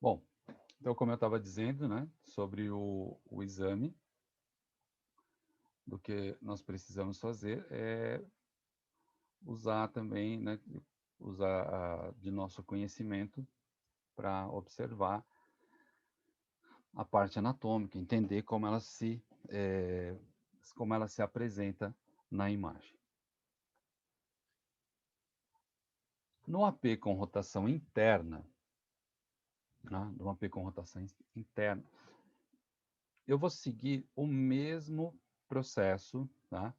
Bom, então, como eu estava dizendo, né, sobre o exame, do que nós precisamos fazer é usar também, né, usar de nosso conhecimento para observar a parte anatômica, entender como ela se apresenta na imagem. No AP com rotação interna, né, no AP com rotação interna, eu vou seguir o mesmo processo, tá?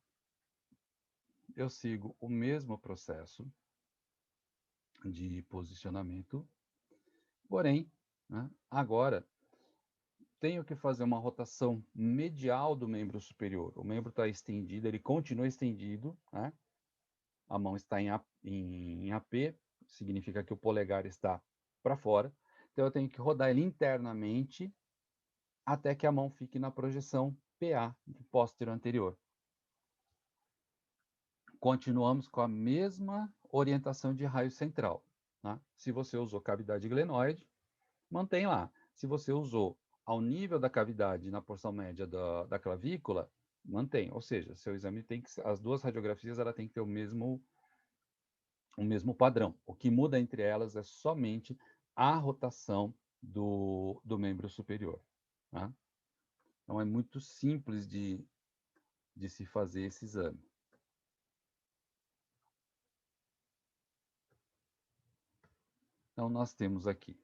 Eu sigo o mesmo processo de posicionamento, porém, né, agora tenho que fazer uma rotação medial do membro superior. O membro está estendido, ele continua estendido, né? A mão está em AP, significa que o polegar está para fora. Então, eu tenho que rodar ele internamente até que a mão fique na projeção PA, do póstero anterior. Continuamos com a mesma orientação de raio central. Tá? Se você usou cavidade glenoide, mantém lá. Se você usou ao nível da cavidade na porção média da clavícula, mantém. Ou seja, seu exame tem que as duas radiografias ela tem que ter o mesmo padrão. O que muda entre elas é somente a rotação do membro superior. Tá? Então é muito simples de se fazer esse exame. Então nós temos aqui,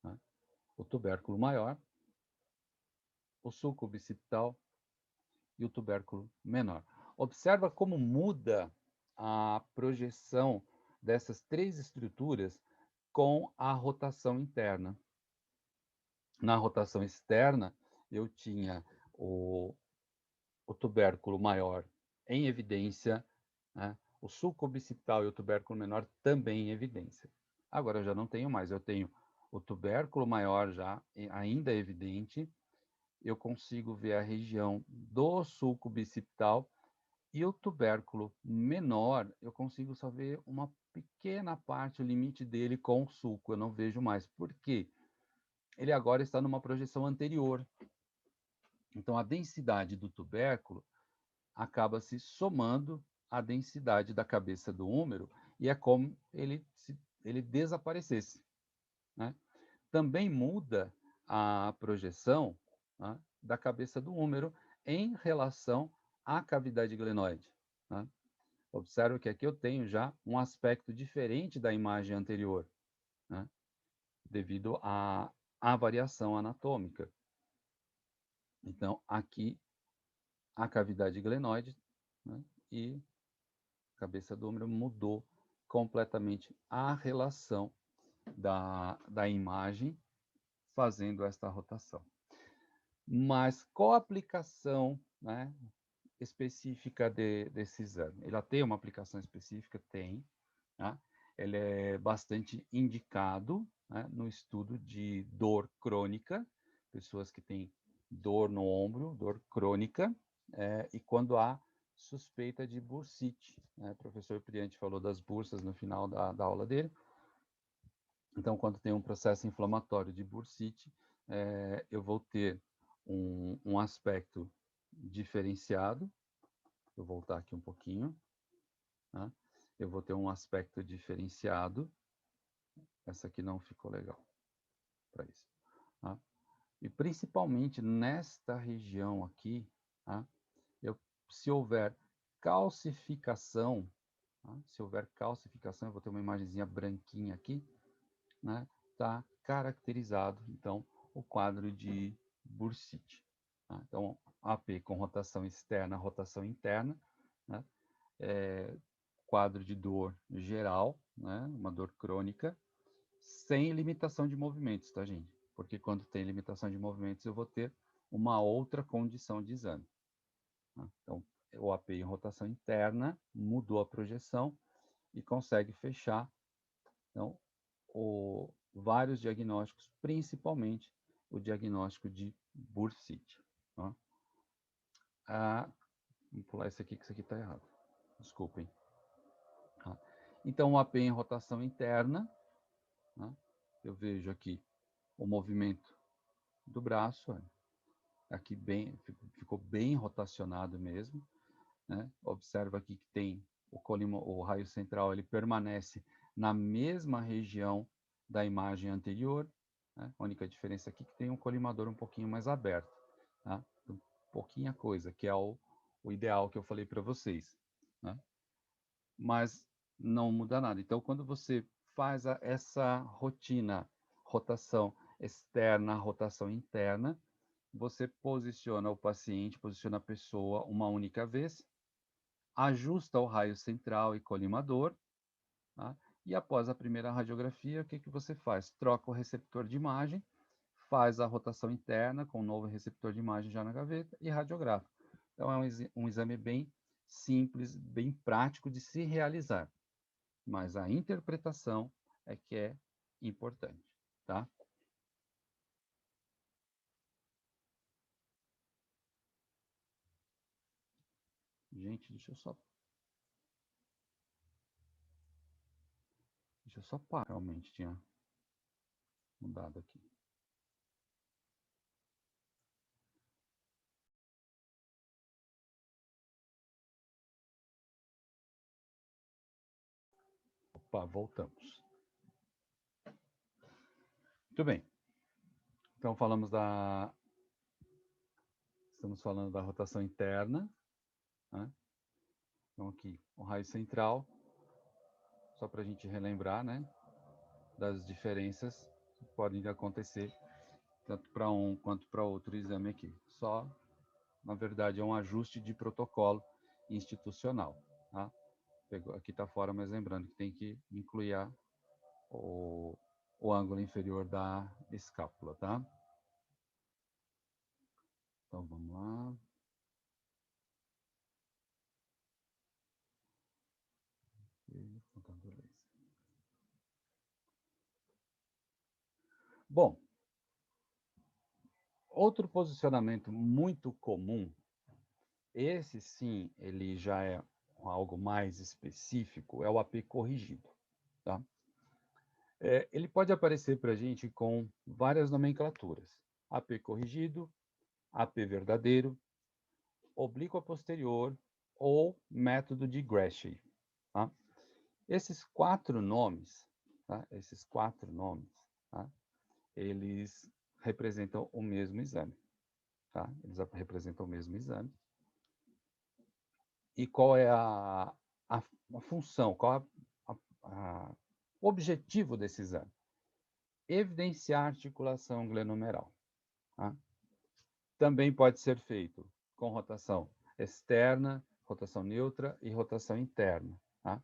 né, o tubérculo maior, o sulco bicipital e o tubérculo menor. Observa como muda a projeção dessas três estruturas com a rotação interna. Na rotação externa, eu tinha o tubérculo maior em evidência, né? O sulco bicipital e o tubérculo menor também em evidência. Agora eu já não tenho mais, eu tenho o tubérculo maior já ainda evidente, eu consigo ver a região do sulco bicipital e o tubérculo menor, eu consigo só ver uma pequena parte, o limite dele com o sulco, eu não vejo mais. Por quê? Ele agora está numa projeção anterior. Então, a densidade do tubérculo acaba se somando à densidade da cabeça do húmero e é como ele desaparecesse. Né? Também muda a projeção, né, da cabeça do húmero em relação à cavidade glenoide. Né? Observe que aqui eu tenho já um aspecto diferente da imagem anterior, né, devido à variação anatômica. Então, aqui a cavidade glenoide, né, e a cabeça do húmero mudou completamente a relação da imagem fazendo esta rotação. Mas qual a aplicação, né, específica desse exame? Ela tem uma aplicação específica? Tem. Tá? Ele é bastante indicado, né, no estudo de dor crônica, pessoas que têm dor no ombro, dor crônica, e quando há suspeita de bursite. Né? O professor Priante falou das bursas no final da aula dele. Então, quando tem um processo inflamatório de bursite, eu vou ter um aspecto diferenciado. Vou voltar aqui um pouquinho. Tá? Eu vou ter um aspecto diferenciado. Essa aqui não ficou legal para isso. Tá? E principalmente nesta região aqui, tá? Se houver calcificação, tá? Se houver calcificação, eu vou ter uma imagenzinha branquinha aqui, né? Tá caracterizado, então, o quadro de bursite. Tá? Então, AP com rotação externa, rotação interna, né? Quadro de dor geral, né? Uma dor crônica, sem limitação de movimentos, tá, gente? Porque quando tem limitação de movimentos, eu vou ter uma outra condição de exame. Tá? Então, o AP em rotação interna mudou a projeção e consegue fechar, então, vários diagnósticos, principalmente o diagnóstico de bursite. Tá? Vou pular esse aqui, que isso aqui está errado. Desculpem. Tá? Então, o AP em rotação interna, tá? eu vejo aqui o movimento do braço, aqui ficou bem rotacionado mesmo, né? Observa aqui que tem o raio central, ele permanece na mesma região da imagem anterior, né? A única diferença aqui é que tem um colimador um pouquinho mais aberto, tá? Pouquinha coisa, que é o ideal que eu falei para vocês, né? Mas não muda nada. Então, quando você faz essa rotina, rotação externa, rotação interna, você posiciona o paciente, posiciona a pessoa uma única vez, ajusta o raio central e colimador, tá? E após a primeira radiografia, o que você faz? Troca o receptor de imagem, faz a rotação interna com o novo receptor de imagem já na gaveta e radiografa. Então, é um exame bem simples, bem prático de se realizar. Mas a interpretação é que é importante, tá? Gente, deixa eu só parar. Realmente tinha mudado aqui. Opa, voltamos. Muito bem. Então, estamos falando da rotação interna, né? Então, aqui, o raio central, só para a gente relembrar, né, das diferenças que podem acontecer, tanto para um quanto para outro exame aqui. Só, na verdade, é um ajuste de protocolo institucional, tá? Aqui está fora, mas lembrando que tem que incluir o ângulo inferior da escápula, tá? Então, vamos lá. Bom, outro posicionamento muito comum, esse sim, ele já é algo mais específico, é o AP corrigido, tá? Ele pode aparecer para a gente com várias nomenclaturas. AP corrigido, AP verdadeiro, oblíqua posterior ou método de Greshey, tá? Esses quatro nomes, tá? Tá? Eles representam o mesmo exame, tá? Eles representam o mesmo exame. E qual é a função, qual é o objetivo desse exame? Evidenciar a articulação glenomeral, tá? Também pode ser feito com rotação externa, rotação neutra e rotação interna, tá?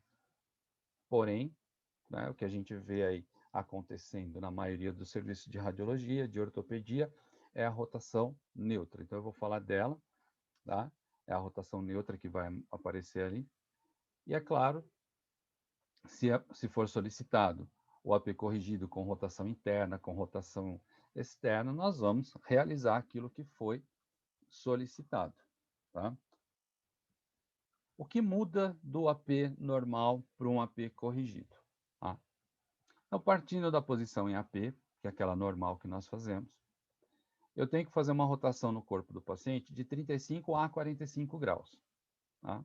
Porém, né, o que a gente vê aí acontecendo na maioria dos serviços de radiologia, de ortopedia, é a rotação neutra. Então, eu vou falar dela, tá? É a rotação neutra que vai aparecer ali. E, é claro, se for solicitado o AP corrigido com rotação interna, com rotação externa, nós vamos realizar aquilo que foi solicitado, tá? O que muda do AP normal para um AP corrigido? Tá? Então, partindo da posição em AP, que é aquela normal que nós fazemos, eu tenho que fazer uma rotação no corpo do paciente de 35 a 45 graus. Tá?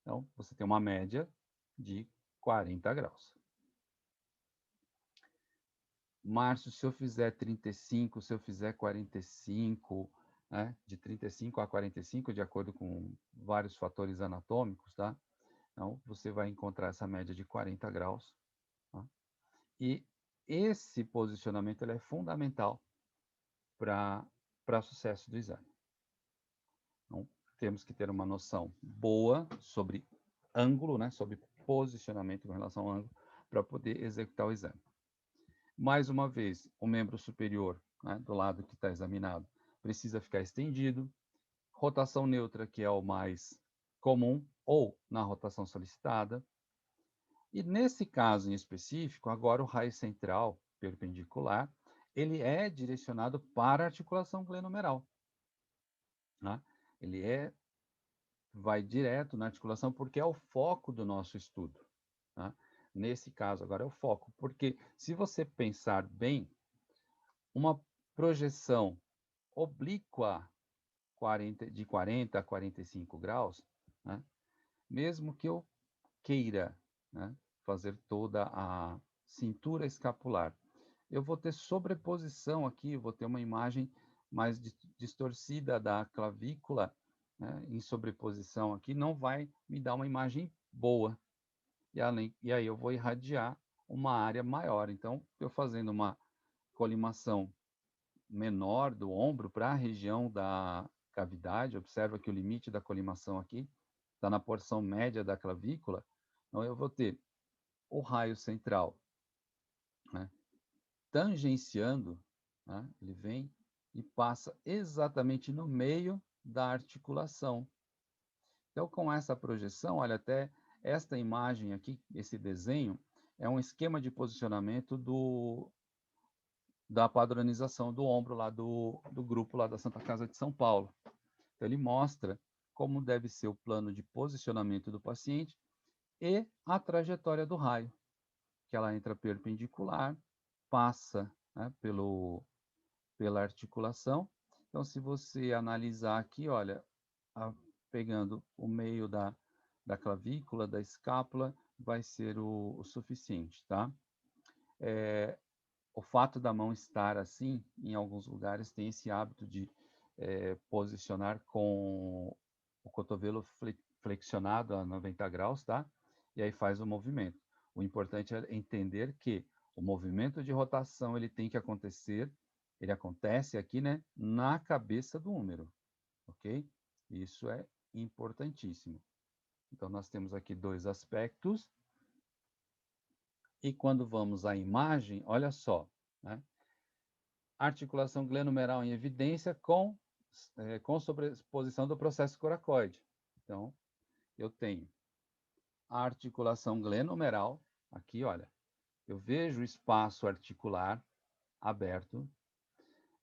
Então, você tem uma média de 40 graus. Márcio, se eu fizer 35, se eu fizer 45, né, de 35 a 45, de acordo com vários fatores anatômicos, tá? Então, você vai encontrar essa média de 40 graus. Tá? E esse posicionamento ele é fundamental para sucesso do exame. Então, temos que ter uma noção boa sobre ângulo, né, sobre posicionamento com relação ao ângulo, para poder executar o exame. Mais uma vez, o membro superior, né, do lado que está examinado, precisa ficar estendido. Rotação neutra, que é o mais comum, ou na rotação solicitada. E nesse caso em específico, agora o raio central perpendicular, ele é direcionado para a articulação glenomeral. Né? Ele vai direto na articulação porque é o foco do nosso estudo. Tá? Nesse caso, agora é o foco, porque se você pensar bem, uma projeção oblíqua de 40 a 45 graus, né? Mesmo que eu queira, né, fazer toda a cintura escapular, eu vou ter sobreposição aqui, eu vou ter uma imagem mais distorcida da clavícula, né, em sobreposição aqui, não vai me dar uma imagem boa. E aí eu vou irradiar uma área maior. Então, eu fazendo uma colimação menor do ombro para a região da cavidade, observa que o limite da colimação aqui está na porção média da clavícula, então eu vou ter o raio central, né, tangenciando, né, ele vem e passa exatamente no meio da articulação. Então, com essa projeção, olha, até esta imagem aqui, esse desenho, é um esquema de posicionamento da padronização do ombro lá do grupo lá da Santa Casa de São Paulo. Então, ele mostra como deve ser o plano de posicionamento do paciente e a trajetória do raio, que ela entra perpendicular, passa, né, pela articulação. Então, se você analisar aqui, olha, pegando o meio da clavícula, da escápula, vai ser o suficiente, tá? O fato da mão estar assim, em alguns lugares, tem esse hábito de posicionar com o cotovelo flexionado a 90 graus, tá? E aí faz o movimento. O importante é entender que o movimento de rotação ele tem que acontecer, ele acontece aqui, né, na cabeça do húmero, ok? Isso é importantíssimo. Então, nós temos aqui dois aspectos. E quando vamos à imagem, olha só, né? Articulação glenomeral em evidência com sobreposição do processo coracoide. Então, eu tenho a articulação glenomeral, aqui, olha, eu vejo o espaço articular aberto,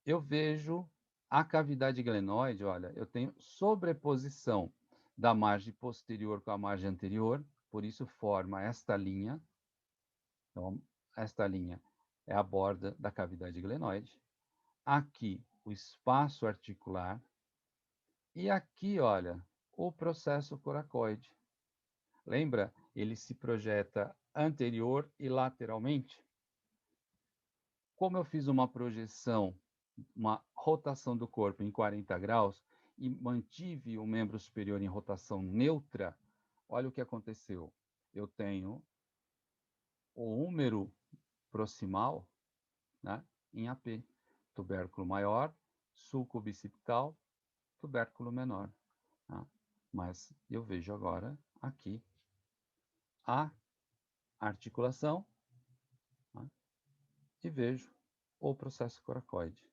eu vejo a cavidade glenoide, olha, eu tenho sobreposição da margem posterior com a margem anterior, por isso forma esta linha. Então, esta linha é a borda da cavidade glenoide. Aqui, o espaço articular. E aqui, olha, o processo coracoide. Lembra? Ele se projeta anterior e lateralmente. Como eu fiz uma projeção, uma rotação do corpo em 40 graus e mantive o membro superior em rotação neutra, olha o que aconteceu. Eu tenho o húmero proximal, né, em AP. Tubérculo maior, sulco bicipital, tubérculo menor. Tá? Mas eu vejo agora aqui a articulação, tá? E vejo o processo coracoide.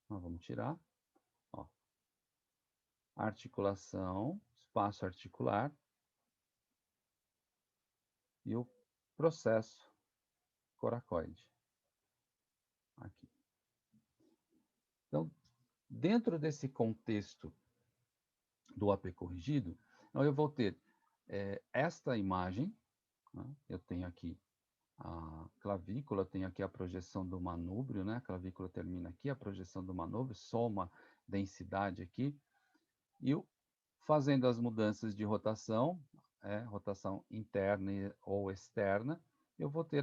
Então, vamos tirar. Ó. Articulação, espaço articular e o processo coracoide. Aqui. Então, dentro desse contexto do AP corrigido, então eu vou ter esta imagem, né? Eu tenho aqui a clavícula, tenho aqui a projeção do manúbrio, né? A clavícula termina aqui, a projeção do manúbrio, soma densidade aqui, e fazendo as mudanças de rotação, rotação interna ou externa, eu vou ter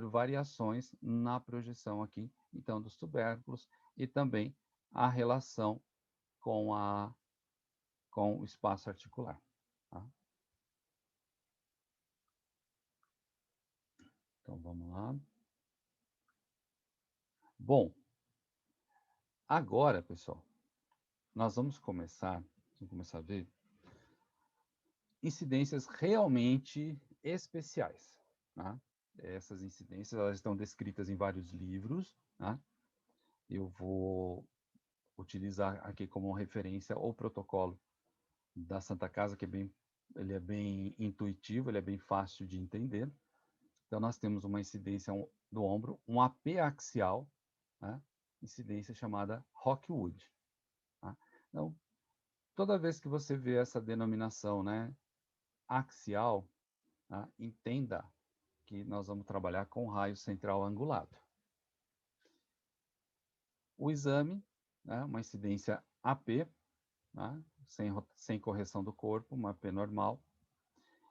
variações na projeção aqui, então, dos tubérculos, e também a relação com o espaço articular. Tá? Então, vamos lá. Bom, agora, pessoal, nós vamos começar a ver incidências realmente especiais. Tá? Essas incidências elas estão descritas em vários livros. Tá? Eu vou utilizar aqui como referência o protocolo da Santa Casa, que ele é bem intuitivo, ele é bem fácil de entender. Então, nós temos uma incidência do ombro, um AP axial, né? Incidência chamada Rockwood. Tá? Então, toda vez que você vê essa denominação, né, axial, tá? Entenda que nós vamos trabalhar com raio central angulado. O exame, né, uma incidência AP, né, sem correção do corpo, uma AP normal.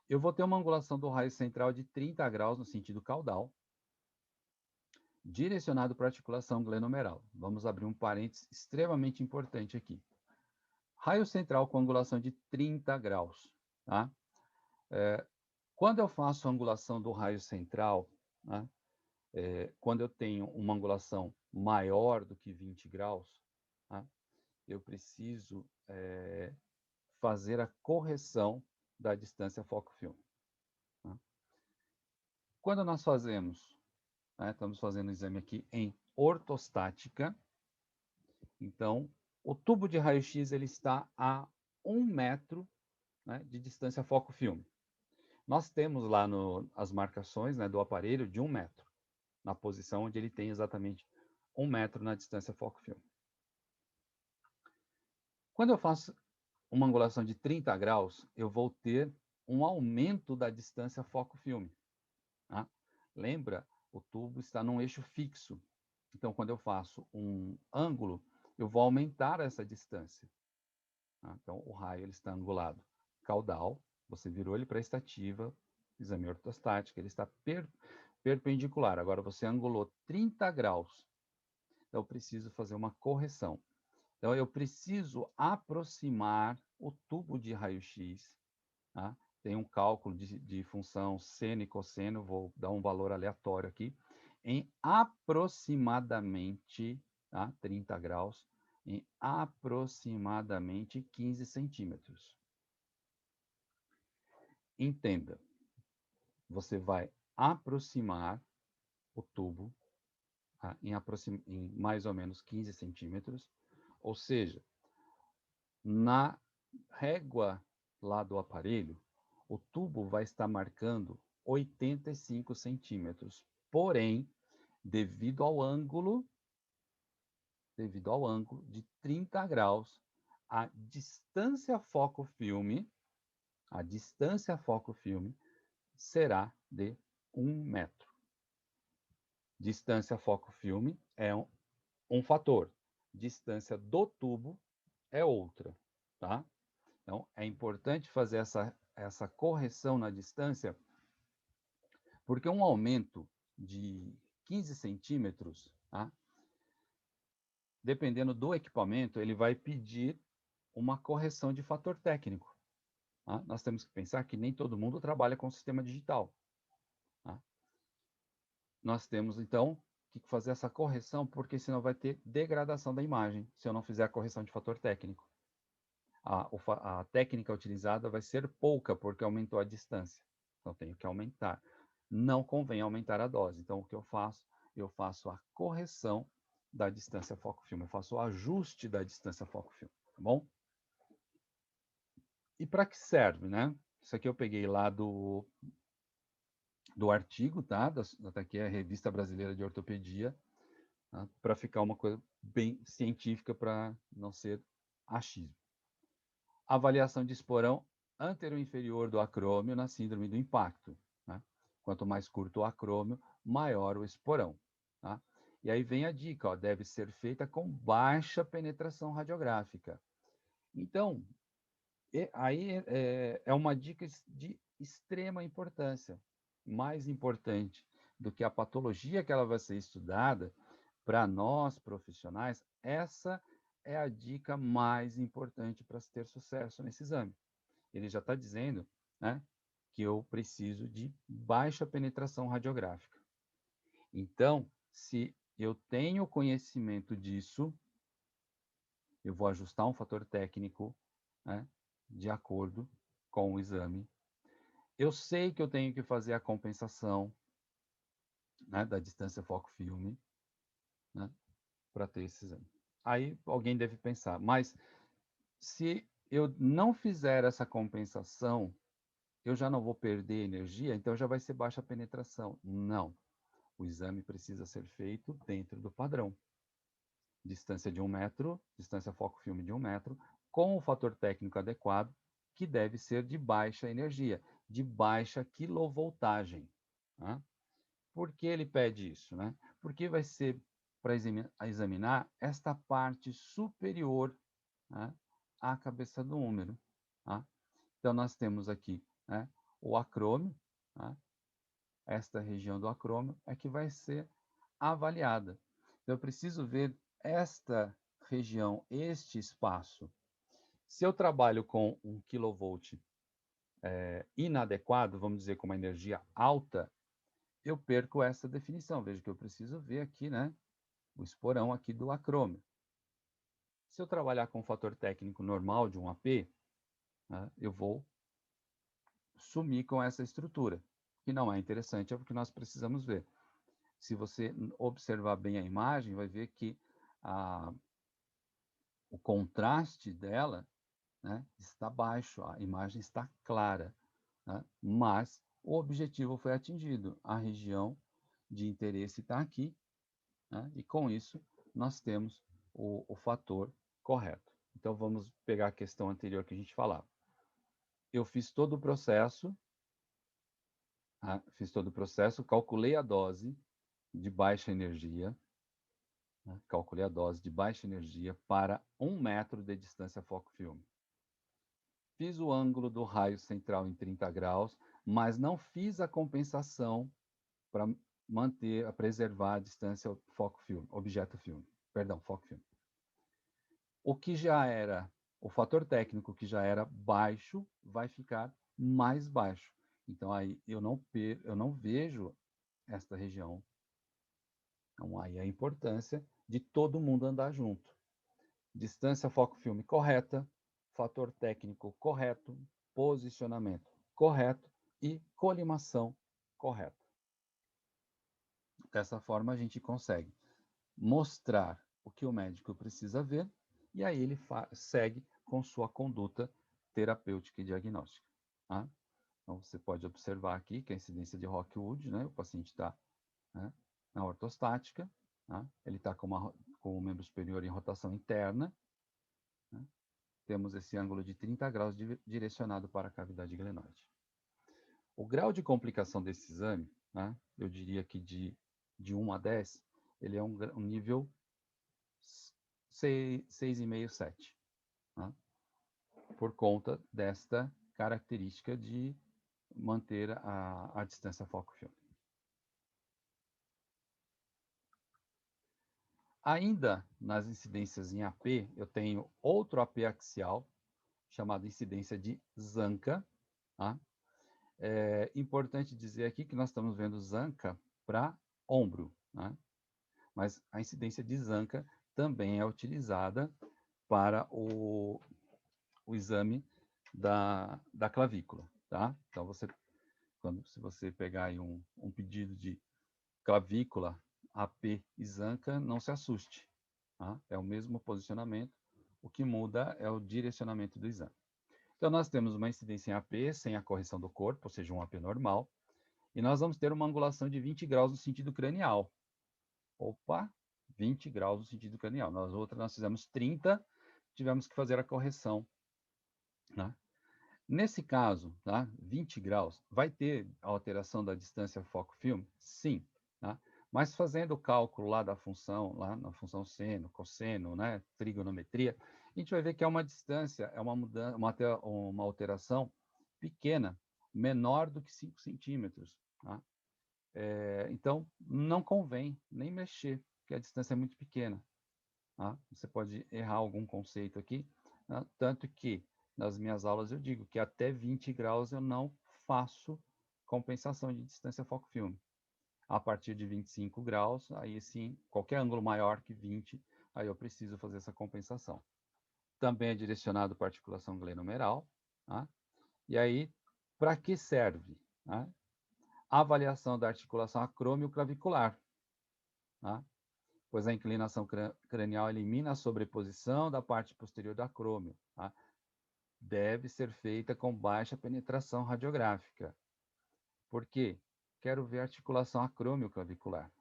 Eu vou ter uma angulação do raio central de 30 graus no sentido caudal, direcionado para a articulação glenomeral. Vamos abrir um parênteses extremamente importante aqui. Raio central com angulação de 30 graus. Tá? Quando eu faço a angulação do raio central, né, quando eu tenho uma angulação maior do que 20 graus, tá, eu preciso fazer a correção da distância foco-filme. Tá? Quando nós fazemos, né, estamos fazendo o exame aqui em ortostática, então o tubo de raio-x ele está a 1 metro, né, de distância foco-filme. Nós temos lá as marcações, né, do aparelho de 1 metro, na posição onde ele tem exatamente 1 metro na distância foco-filme. Quando eu faço uma angulação de 30 graus, eu vou ter um aumento da distância foco-filme. Tá? Lembra, o tubo está num eixo fixo. Então, quando eu faço um ângulo, eu vou aumentar essa distância. Tá? Então, o raio ele está angulado caudal, você virou ele para a estativa, exame ortostático, ele está perpendicular. Agora, você angulou 30 graus. Então, eu preciso fazer uma correção. Então, eu preciso aproximar o tubo de raio-x. Tá? Tem um cálculo de função seno e cosseno, vou dar um valor aleatório aqui, em aproximadamente, tá? 30 graus, em aproximadamente 15 centímetros. Entenda, você vai aproximar o tubo, tá? em mais ou menos 15 centímetros, ou seja, na régua lá do aparelho, o tubo vai estar marcando 85 centímetros. Porém, devido ao ângulo de 30 graus, a distância foco-filme será de 1 metro. Distância foco-filme é um fator. Distância do tubo é outra, tá? Então, é importante fazer essa correção na distância, porque um aumento de 15 centímetros, tá? Dependendo do equipamento, ele vai pedir uma correção de fator técnico. Tá? Nós temos que pensar que nem todo mundo trabalha com sistema digital. Tá? Nós temos, então, que fazer essa correção, porque senão vai ter degradação da imagem, se eu não fizer a correção de fator técnico. A técnica utilizada vai ser pouca, porque aumentou a distância. Então, tenho que aumentar. Não convém aumentar a dose. Então, o que eu faço? Eu faço a correção da distância foco-filme. Eu faço o ajuste da distância foco-filme. Tá bom? E para que serve, né? Isso aqui eu peguei lá do artigo, tá? Daqui é a Revista Brasileira de Ortopedia, tá? Para ficar uma coisa bem científica, para não ser achismo. Avaliação de esporão antero-inferior do acrômio na síndrome do impacto. Né? Quanto mais curto o acrômio, maior o esporão. Tá? E aí vem a dica, ó, deve ser feita com baixa penetração radiográfica. Então, aí é uma dica de extrema importância, mais importante do que a patologia que ela vai ser estudada, para nós profissionais, essa é a dica mais importante para se ter sucesso nesse exame. Ele já está dizendo, né, que eu preciso de baixa penetração radiográfica. Então, se eu tenho conhecimento disso, eu vou ajustar um fator técnico, né, de acordo com o exame. Eu sei que eu tenho que fazer a compensação, né, da distância foco-filme, né, para ter esse exame. Aí alguém deve pensar, mas se eu não fizer essa compensação, eu já não vou perder energia, então já vai ser baixa penetração. Não. O exame precisa ser feito dentro do padrão. Distância de 1 metro, distância foco-filme de 1 metro, com o fator técnico adequado, que deve ser de baixa energia. de baixa quilovoltagem. Tá? Por que ele pede isso? Né? Porque vai ser para examinar esta parte superior, né, à cabeça do úmero. Tá? Então, nós temos aqui, né, o acrômio, tá? Esta região do acrômio é que vai ser avaliada. Então, eu preciso ver esta região, este espaço. Se eu trabalho com um quilovolt inadequado, vamos dizer, com uma energia alta, eu perco essa definição. Veja que eu preciso ver aqui, né, o esporão aqui do acrômio. Se eu trabalhar com o fator técnico normal de um AP, né, eu vou sumir com essa estrutura, que não é interessante, é porque nós precisamos ver. Se você observar bem a imagem, vai ver que o contraste dela, né, está baixo, a imagem está clara, né, mas o objetivo foi atingido. A região de interesse está aqui, né, e com isso nós temos o fator correto. Então vamos pegar a questão anterior que a gente falava. Eu fiz todo o processo, calculei a dose de baixa energia, né, calculei a dose de baixa energia para 1 metro de distância foco-filme. Fiz o ângulo do raio central em 30 graus, mas não fiz a compensação para preservar a distância foco-filme, objeto-filme, perdão, foco-filme. O que já era, o fator técnico que já era baixo, vai ficar mais baixo. Então, aí eu não vejo esta região. Então, aí a importância de todo mundo andar junto. Distância foco-filme correta, fator técnico correto, posicionamento correto e colimação correta. Dessa forma, a gente consegue mostrar o que o médico precisa ver e aí ele segue com sua conduta terapêutica e diagnóstica. Tá? Então, você pode observar aqui que a incidência de Rockwood, né, o paciente está, né, na ortostática, tá? Ele está com o membro superior em rotação interna, né? Temos esse ângulo de 30 graus direcionado para a cavidade glenoide. O grau de complicação desse exame, né, eu diria que de 1 a 10, ele é um nível 6,5, 7. Né, por conta desta característica de manter a distância foco-filme. Ainda nas incidências em AP, eu tenho outro AP axial, chamado incidência de Zanca. Tá? É importante dizer aqui que nós estamos vendo Zanca para ombro, né? Mas a incidência de Zanca também é utilizada para o exame da clavícula. Tá? Então, se você pegar aí um pedido de clavícula, AP e Zanca, não se assuste. Tá? É o mesmo posicionamento, o que muda é o direcionamento do exame. Então, nós temos uma incidência em AP sem a correção do corpo, ou seja, um AP normal, e nós vamos ter uma angulação de 20 graus no sentido cranial. Opa, 20 graus no sentido cranial. Nas outras, nós fizemos 30, tivemos que fazer a correção. Né? Nesse caso, tá, 20 graus, vai ter alteração da distância foco-filme? Sim. Tá? Mas fazendo o cálculo lá da função, lá na função seno, cosseno, né, trigonometria, a gente vai ver que é uma distância, é uma alteração pequena, menor do que 5 centímetros. Tá? Então, não convém nem mexer, porque a distância é muito pequena. Tá? Você pode errar algum conceito aqui, né? Tanto que nas minhas aulas eu digo que até 20 graus eu não faço compensação de distância foco-filme. A partir de 25 graus, aí sim, qualquer ângulo maior que 20, aí eu preciso fazer essa compensação. Também é direcionado para articulação glenomeral. Tá? E aí, para que serve? Tá? Avaliação da articulação acrômio-clavicular. Tá? Pois a inclinação cranial elimina a sobreposição da parte posterior do acrômio. Tá? Deve ser feita com baixa penetração radiográfica. Por quê? Quero ver a articulação acrômio-clavicular.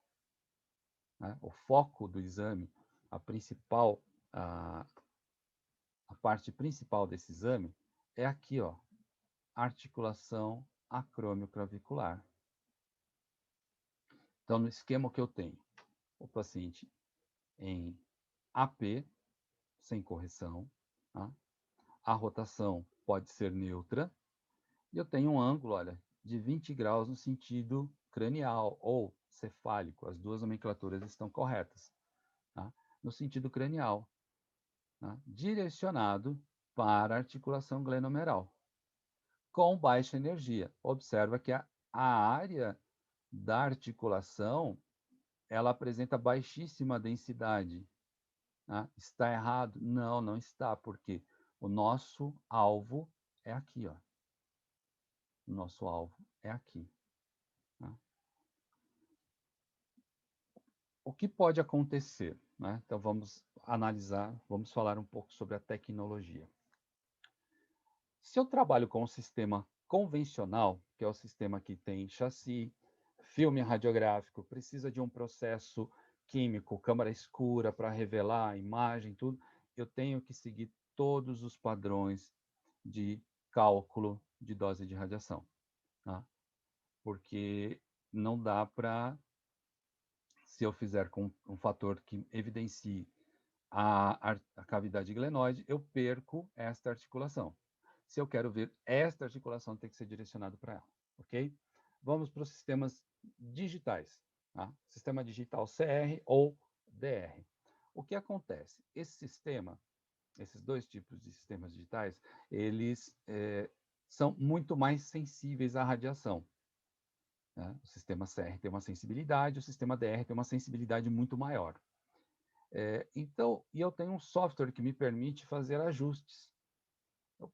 Né? O foco do exame, a parte principal desse exame é aqui, ó, articulação acrômio clavicular. Então, no esquema que eu tenho, o paciente em AP, sem correção, tá? A rotação pode ser neutra, e eu tenho um ângulo, olha, de 20 graus no sentido cranial ou cefálico, as duas nomenclaturas estão corretas, tá? No sentido cranial, tá? Direcionado para a articulação glenomeral, com baixa energia. Observa que a área da articulação, ela apresenta baixíssima densidade. Tá? Está errado? Não, não está, porque o nosso alvo é aqui, ó. O nosso alvo é aqui. Tá? O que pode acontecer? Né? Então, vamos analisar, vamos falar um pouco sobre a tecnologia. Se eu trabalho com um sistema convencional, que é o sistema que tem chassi, filme radiográfico, precisa de um processo químico, câmara escura para revelar a imagem, tudo, eu tenho que seguir todos os padrões de cálculo de dose de radiação, tá? Porque não dá para, se eu fizer com um fator que evidencie a cavidade glenoide, eu perco esta articulação. Se eu quero ver esta articulação, tem que ser direcionado para ela, ok? Vamos para os sistemas digitais, tá? Sistema digital CR ou DR. O que acontece? Esse sistema, esses dois tipos de sistemas digitais, eles são muito mais sensíveis à radiação. Né? O sistema CR tem uma sensibilidade, o sistema DR tem uma sensibilidade muito maior. Então, e eu tenho um software que me permite fazer ajustes.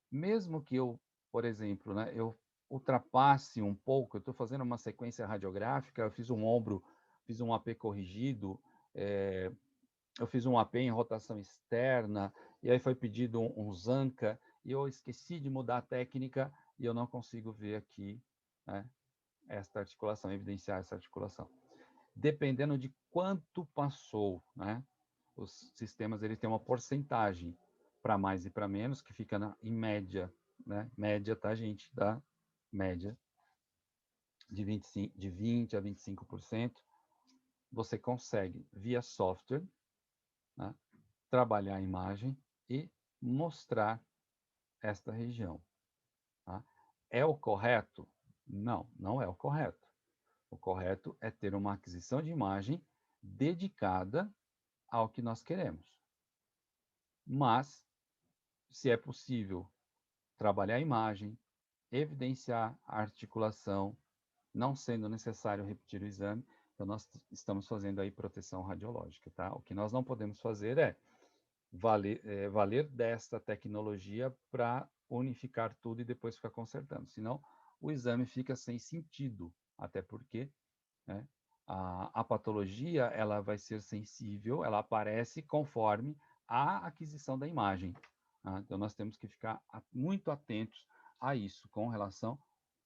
Mesmo que eu, por exemplo, né, eu ultrapasse um pouco, eu estou fazendo uma sequência radiográfica, eu fiz um ombro, fiz um AP corrigido, eu fiz um AP em rotação externa, e aí foi pedido um Zanca, e eu esqueci de mudar a técnica, e eu não consigo ver aqui, né, esta articulação, evidenciar essa articulação. Dependendo de quanto passou, né, os sistemas ele tem uma porcentagem para mais e para menos, que fica em média, né? Média, tá, gente? Da média de 20 a 25%. Você consegue, via software, né, trabalhar a imagem e mostrar esta região. Tá? É o correto? Não, não é o correto. O correto é ter uma aquisição de imagem dedicada ao que nós queremos. Mas, se é possível trabalhar a imagem, evidenciar a articulação, não sendo necessário repetir o exame, então nós estamos fazendo aí proteção radiológica, tá? O que nós não podemos fazer é valer desta tecnologia para unificar tudo e depois ficar consertando, senão o exame fica sem sentido, até porque, né, a patologia ela vai ser sensível, ela aparece conforme a aquisição da imagem. Tá? Então, nós temos que ficar muito atentos a isso com relação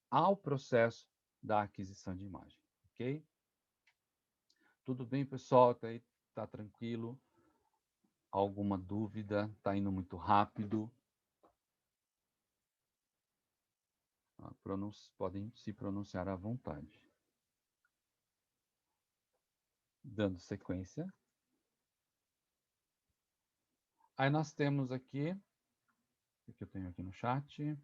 ao processo da aquisição de imagem, ok? Tudo bem, pessoal? Tá tranquilo? Alguma dúvida? Tá indo muito rápido? Podem se pronunciar à vontade. Dando sequência. Aí nós temos aqui, o que eu tenho aqui no chat,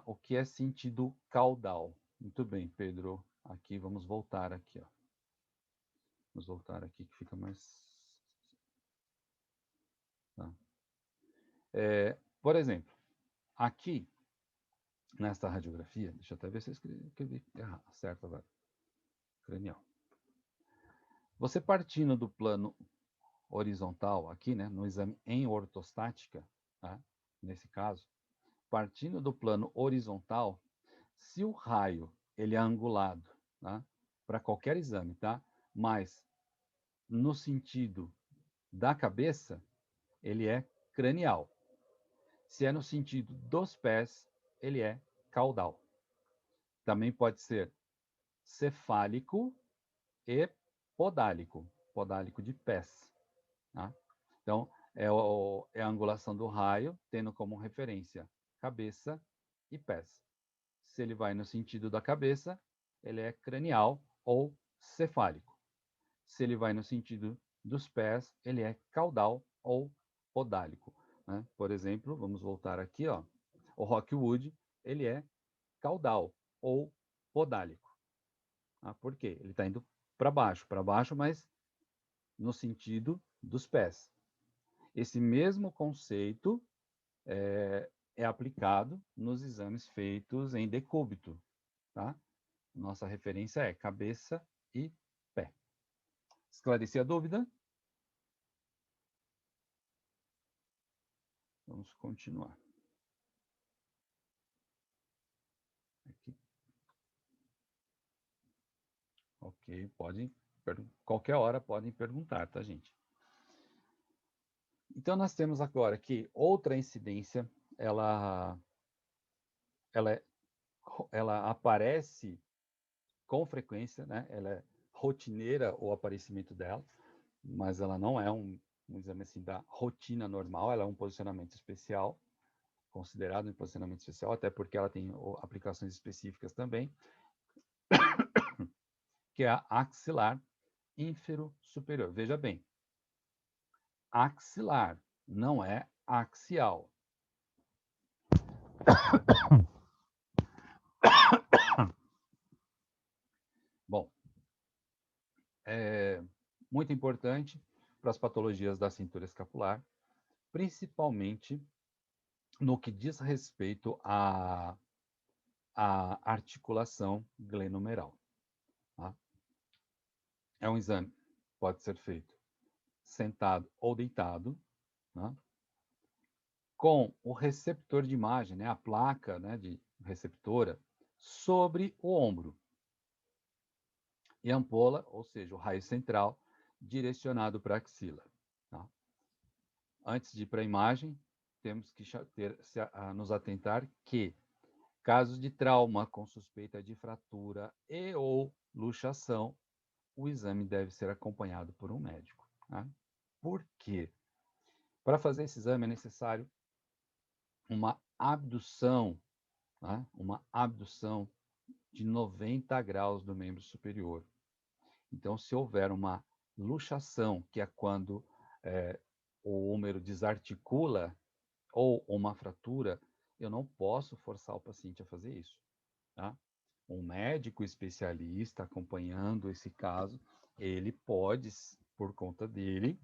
o que é sentido caudal. Muito bem, Pedro. Aqui, vamos voltar aqui, ó. Vamos voltar aqui que fica mais... Tá. Por exemplo, aqui, nesta radiografia, deixa eu até ver se eu escrevi certo agora. Cranial. Você partindo do plano horizontal, aqui, né, no exame em ortostática, tá? Nesse caso, partindo do plano horizontal, se o raio ele é angulado, tá? Para qualquer exame, tá? Mas no sentido da cabeça, ele é cranial. Se é no sentido dos pés, ele é caudal. Também pode ser cefálico e podálico, podálico de pés. Tá? Então, é a angulação do raio, tendo como referência cabeça e pés. Se ele vai no sentido da cabeça, ele é cranial ou cefálico. Se ele vai no sentido dos pés, ele é caudal ou podálico, né? Por exemplo, vamos voltar aqui, ó. O Rockwood, ele é caudal ou podálico. Ah, por quê? Ele está indo para baixo, mas no sentido dos pés. Esse mesmo conceito é aplicado nos exames feitos em decúbito, tá? Nossa referência é cabeça e pé. Esclareci a dúvida? Vamos continuar. Aqui. Ok, podem, qualquer hora podem perguntar, tá, gente? Então, nós temos agora que outra incidência, ela aparece com frequência, né? Ela é rotineira o aparecimento dela, mas ela não é um exame assim da rotina normal, ela é um posicionamento especial, considerado um posicionamento especial, até porque ela tem aplicações específicas também, que é a axilar ínfero superior. Veja bem, axilar não é axial. Bom, é muito importante para as patologias da cintura escapular, principalmente no que diz respeito à articulação glenomeral. Tá? É um exame, pode ser feito sentado ou deitado, né? Com o receptor de imagem, né? A placa, né, de receptora, sobre o ombro. E a ampola, ou seja, o raio central, direcionado para a axila. Tá? Antes de ir para a imagem, temos que nos atentar que casos de trauma com suspeita de fratura e ou luxação, o exame deve ser acompanhado por um médico. Tá? Por quê? Para fazer esse exame é necessário uma abdução, tá? Uma abdução de 90 graus do membro superior. Então, se houver uma luxação, que é quando o húmero desarticula, ou uma fratura, eu não posso forçar o paciente a fazer isso. Tá? Um médico especialista acompanhando esse caso, ele pode, por conta dele,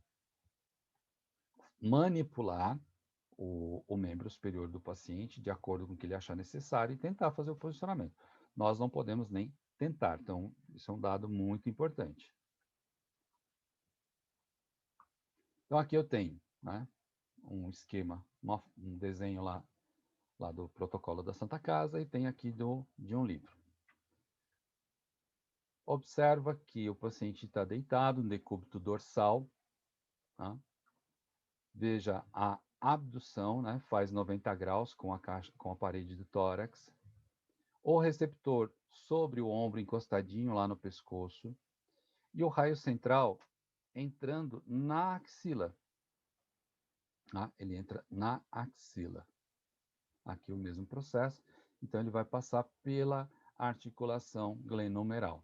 manipular o membro superior do paciente de acordo com o que ele achar necessário e tentar fazer o posicionamento. Nós não podemos nem tentar, então isso é um dado muito importante. Então aqui eu tenho, né, um esquema, um desenho lá do protocolo da Santa Casa e tem aqui de um livro. Observa que o paciente está deitado no decúbito dorsal, tá? Veja a abdução, né? Faz 90 graus com a parede do tórax. O receptor sobre o ombro encostadinho lá no pescoço. E o raio central entrando na axila. Tá? Ele entra na axila. Aqui o mesmo processo. Então, ele vai passar pela articulação glenomeral.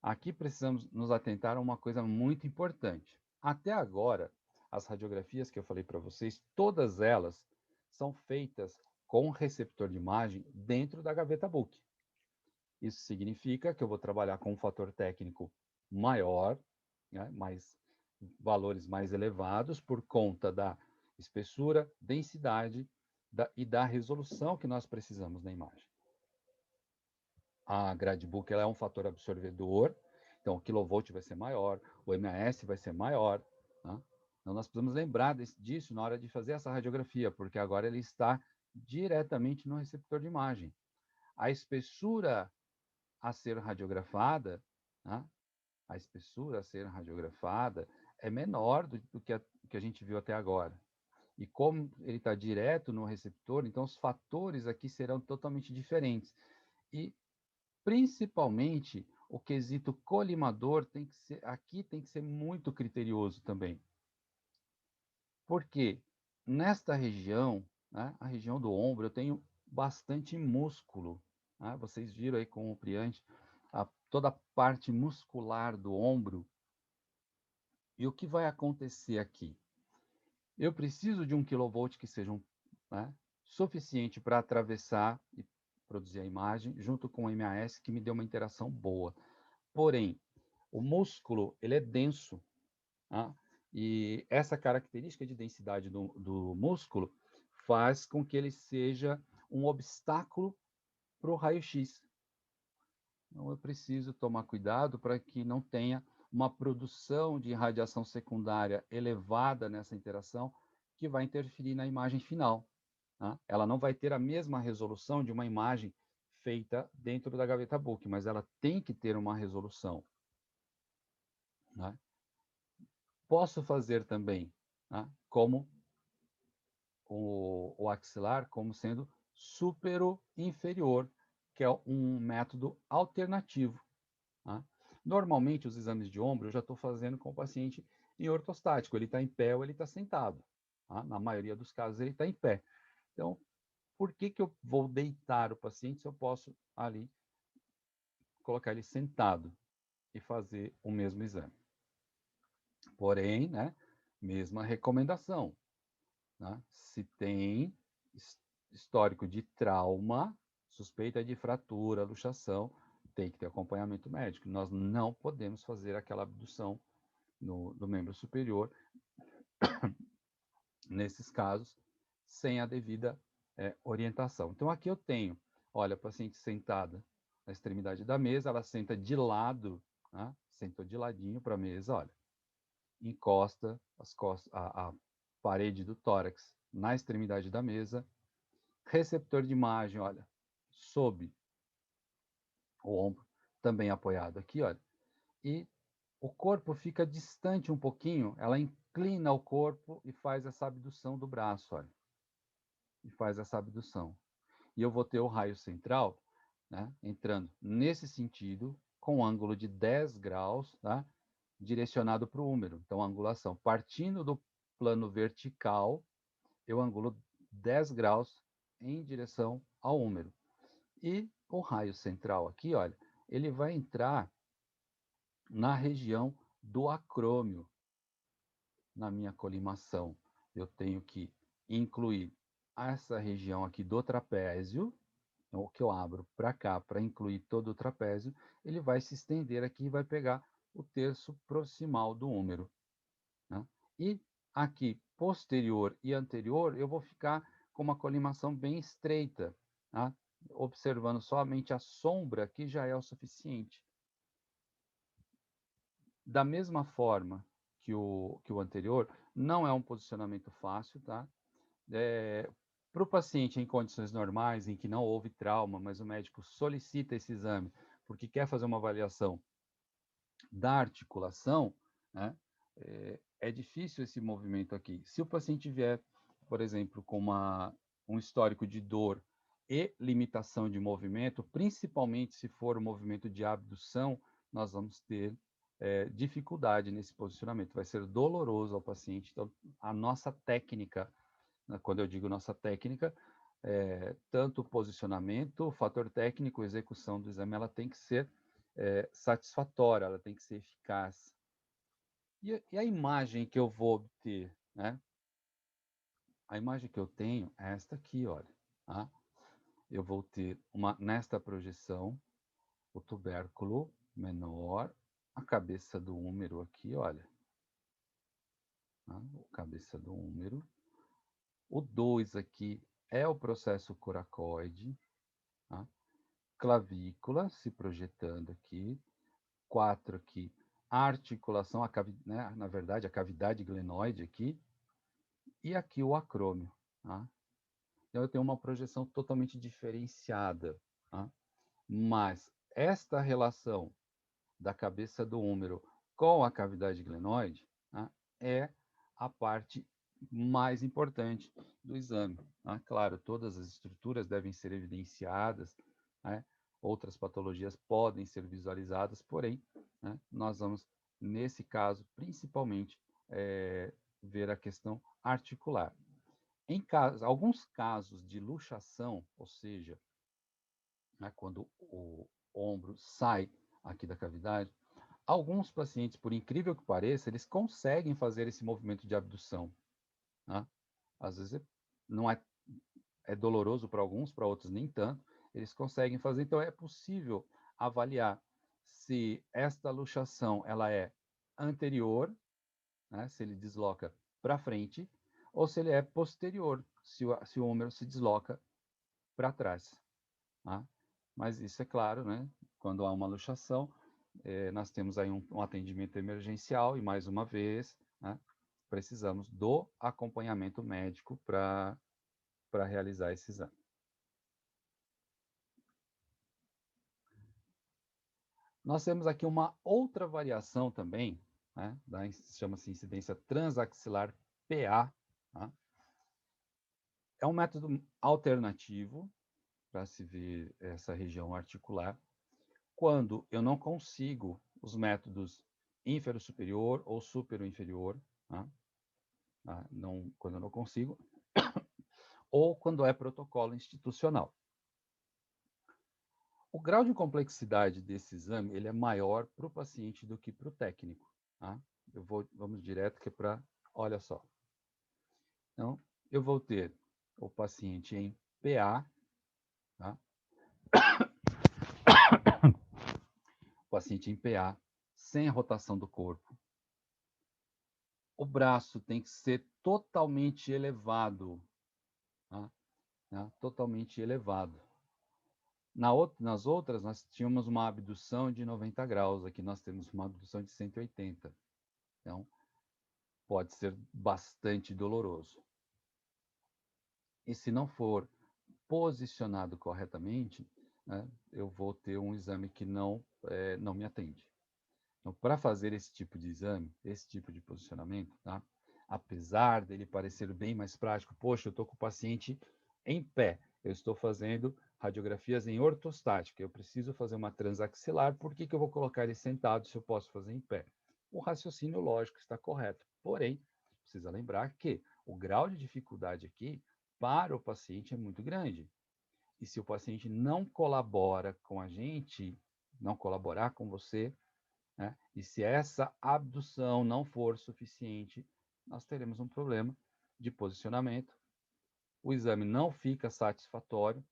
Aqui precisamos nos atentar a uma coisa muito importante. Até agora, as radiografias que eu falei para vocês, todas elas são feitas com receptor de imagem dentro da gaveta Book. Isso significa que eu vou trabalhar com um fator técnico maior, né, valores mais elevados por conta da espessura, densidade e da resolução que nós precisamos na imagem. A gradebook ela é um fator absorvedor, então o kilovolt vai ser maior, o MAS vai ser maior. Tá? Então nós precisamos lembrar disso na hora de fazer essa radiografia, porque agora ele está diretamente no receptor de imagem. A espessura a ser radiografada, tá? A espessura a ser radiografada é menor do que a gente viu até agora. E como ele está direto no receptor, então os fatores aqui serão totalmente diferentes. E principalmente o quesito colimador tem que ser muito criterioso também. Porque nesta região, né, a região do ombro, eu tenho bastante músculo. Né? Vocês viram aí com o Priante toda a parte muscular do ombro. E o que vai acontecer aqui? Eu preciso de 1 kV que seja né, suficiente para atravessar e produzir a imagem, junto com o MAS, que me dê uma interação boa. Porém, o músculo ele é denso, tá? E essa característica de densidade do músculo faz com que ele seja um obstáculo para o raio-x. Então, eu preciso tomar cuidado para que não tenha uma produção de radiação secundária elevada nessa interação, que vai interferir na imagem final. Tá? Ela não vai ter a mesma resolução de uma imagem feita dentro da gaveta book, mas ela tem que ter uma resolução. Né? Posso fazer também, né, como o axilar, como sendo supero-inferior, que é um método alternativo. Tá? Normalmente, os exames de ombro eu já estou fazendo com o paciente em ortostático, ele está em pé ou ele está sentado. Tá? Na maioria dos casos, ele está em pé. Então, por que eu vou deitar o paciente se eu posso ali colocar ele sentado e fazer o mesmo exame? Porém, né, mesma recomendação. Né? Se tem histórico de trauma, suspeita de fratura, luxação, tem que ter acompanhamento médico. Nós não podemos fazer aquela abdução no membro superior, nesses casos, sem a devida orientação. Então, aqui eu tenho, olha, a paciente sentada na extremidade da mesa, ela senta de lado, né? Sentou de ladinho para a mesa, olha, encosta a parede do tórax na extremidade da mesa, receptor de imagem, olha, sob o ombro, também apoiado aqui, olha, e o corpo fica distante um pouquinho, ela inclina o corpo e faz essa abdução do braço, olha, e faz essa abdução. E eu vou ter o raio central, né, entrando nesse sentido, com ângulo de 10 graus, tá, direcionado para o húmero. Então, a angulação, partindo do plano vertical, eu angulo 10 graus em direção ao húmero. E o raio central aqui, olha, ele vai entrar na região do acrômio. Na minha colimação, eu tenho que incluir essa região aqui do trapézio, o que eu abro para cá para incluir todo o trapézio, ele vai se estender aqui e vai pegar o terço proximal do húmero. Né? E aqui, posterior e anterior, eu vou ficar com uma colimação bem estreita, tá? Observando somente a sombra, que já é o suficiente. Da mesma forma que o anterior, não é um posicionamento fácil, tá? Para o paciente em condições normais, em que não houve trauma, mas o médico solicita esse exame porque quer fazer uma avaliação da articulação, né? É difícil esse movimento aqui. Se o paciente vier, por exemplo, com um histórico de dor e limitação de movimento, principalmente se for um movimento de abdução, nós vamos ter dificuldade nesse posicionamento. Vai ser doloroso ao paciente. Então, a nossa técnica, quando eu digo nossa técnica, tanto posicionamento, fator técnico, execução do exame, ela tem que ser satisfatória, ela tem que ser eficaz. E a imagem que eu vou obter, né? A imagem que eu tenho é esta aqui, olha. Tá? Eu vou ter nesta projeção, o tubérculo menor, a cabeça do húmero aqui, olha. Tá? A cabeça do húmero. O 2 aqui é o processo coracoide. Tá? Clavícula se projetando aqui. 4 aqui, a articulação, né, na verdade, a cavidade glenoide aqui. E aqui o acrômio. Tá? Então, eu tenho uma projeção totalmente diferenciada. Tá? Mas esta relação da cabeça do húmero com a cavidade glenoide, tá, é a parte mais importante do exame. Tá? Claro, todas as estruturas devem ser evidenciadas, né? Outras patologias podem ser visualizadas, porém, né, nós vamos, nesse caso, principalmente, ver a questão articular. Alguns casos de luxação, ou seja, né, quando o ombro sai aqui da cavidade, alguns pacientes, por incrível que pareça, eles conseguem fazer esse movimento de abdução. Né? Às vezes não é doloroso para alguns, para outros nem tanto, eles conseguem fazer. Então, é possível avaliar se esta luxação ela é anterior, né, se ele desloca para frente, ou se ele é posterior, se o ombro se desloca para trás. Tá? Mas isso é claro, né? Quando há uma luxação, nós temos aí um atendimento emergencial e, mais uma vez, né, precisamos do acompanhamento médico para realizar esse exame. Nós temos aqui uma outra variação também, né, chama-se incidência transaxilar PA. Tá? É um método alternativo para se ver essa região articular, quando eu não consigo os métodos ínfero-superior ou superior-inferior, tá? Quando eu não consigo, ou quando é protocolo institucional. O grau de complexidade desse exame ele é maior para o paciente do que para o técnico. Tá? Vamos direto que é para, olha só. Então, eu vou ter o paciente em PA, tá? O paciente em PA, sem a rotação do corpo. O braço tem que ser totalmente elevado, tá? Totalmente elevado. Nas outras, nós tínhamos uma abdução de 90 graus, aqui nós temos uma abdução de 180. Então, pode ser bastante doloroso. E se não for posicionado corretamente, né, eu vou ter um exame que não me atende. Então, para fazer esse tipo de exame, esse tipo de posicionamento, tá? Apesar dele parecer bem mais prático, poxa, eu estou com o paciente em pé, eu estou fazendo radiografias em ortostática, eu preciso fazer uma transaxilar, por que eu vou colocar ele sentado se eu posso fazer em pé? O raciocínio lógico está correto, porém, precisa lembrar que o grau de dificuldade aqui para o paciente é muito grande. E se o paciente não colabora com a gente, não colaborar com você, né, e se essa abdução não for suficiente, nós teremos um problema de posicionamento, o exame não fica satisfatório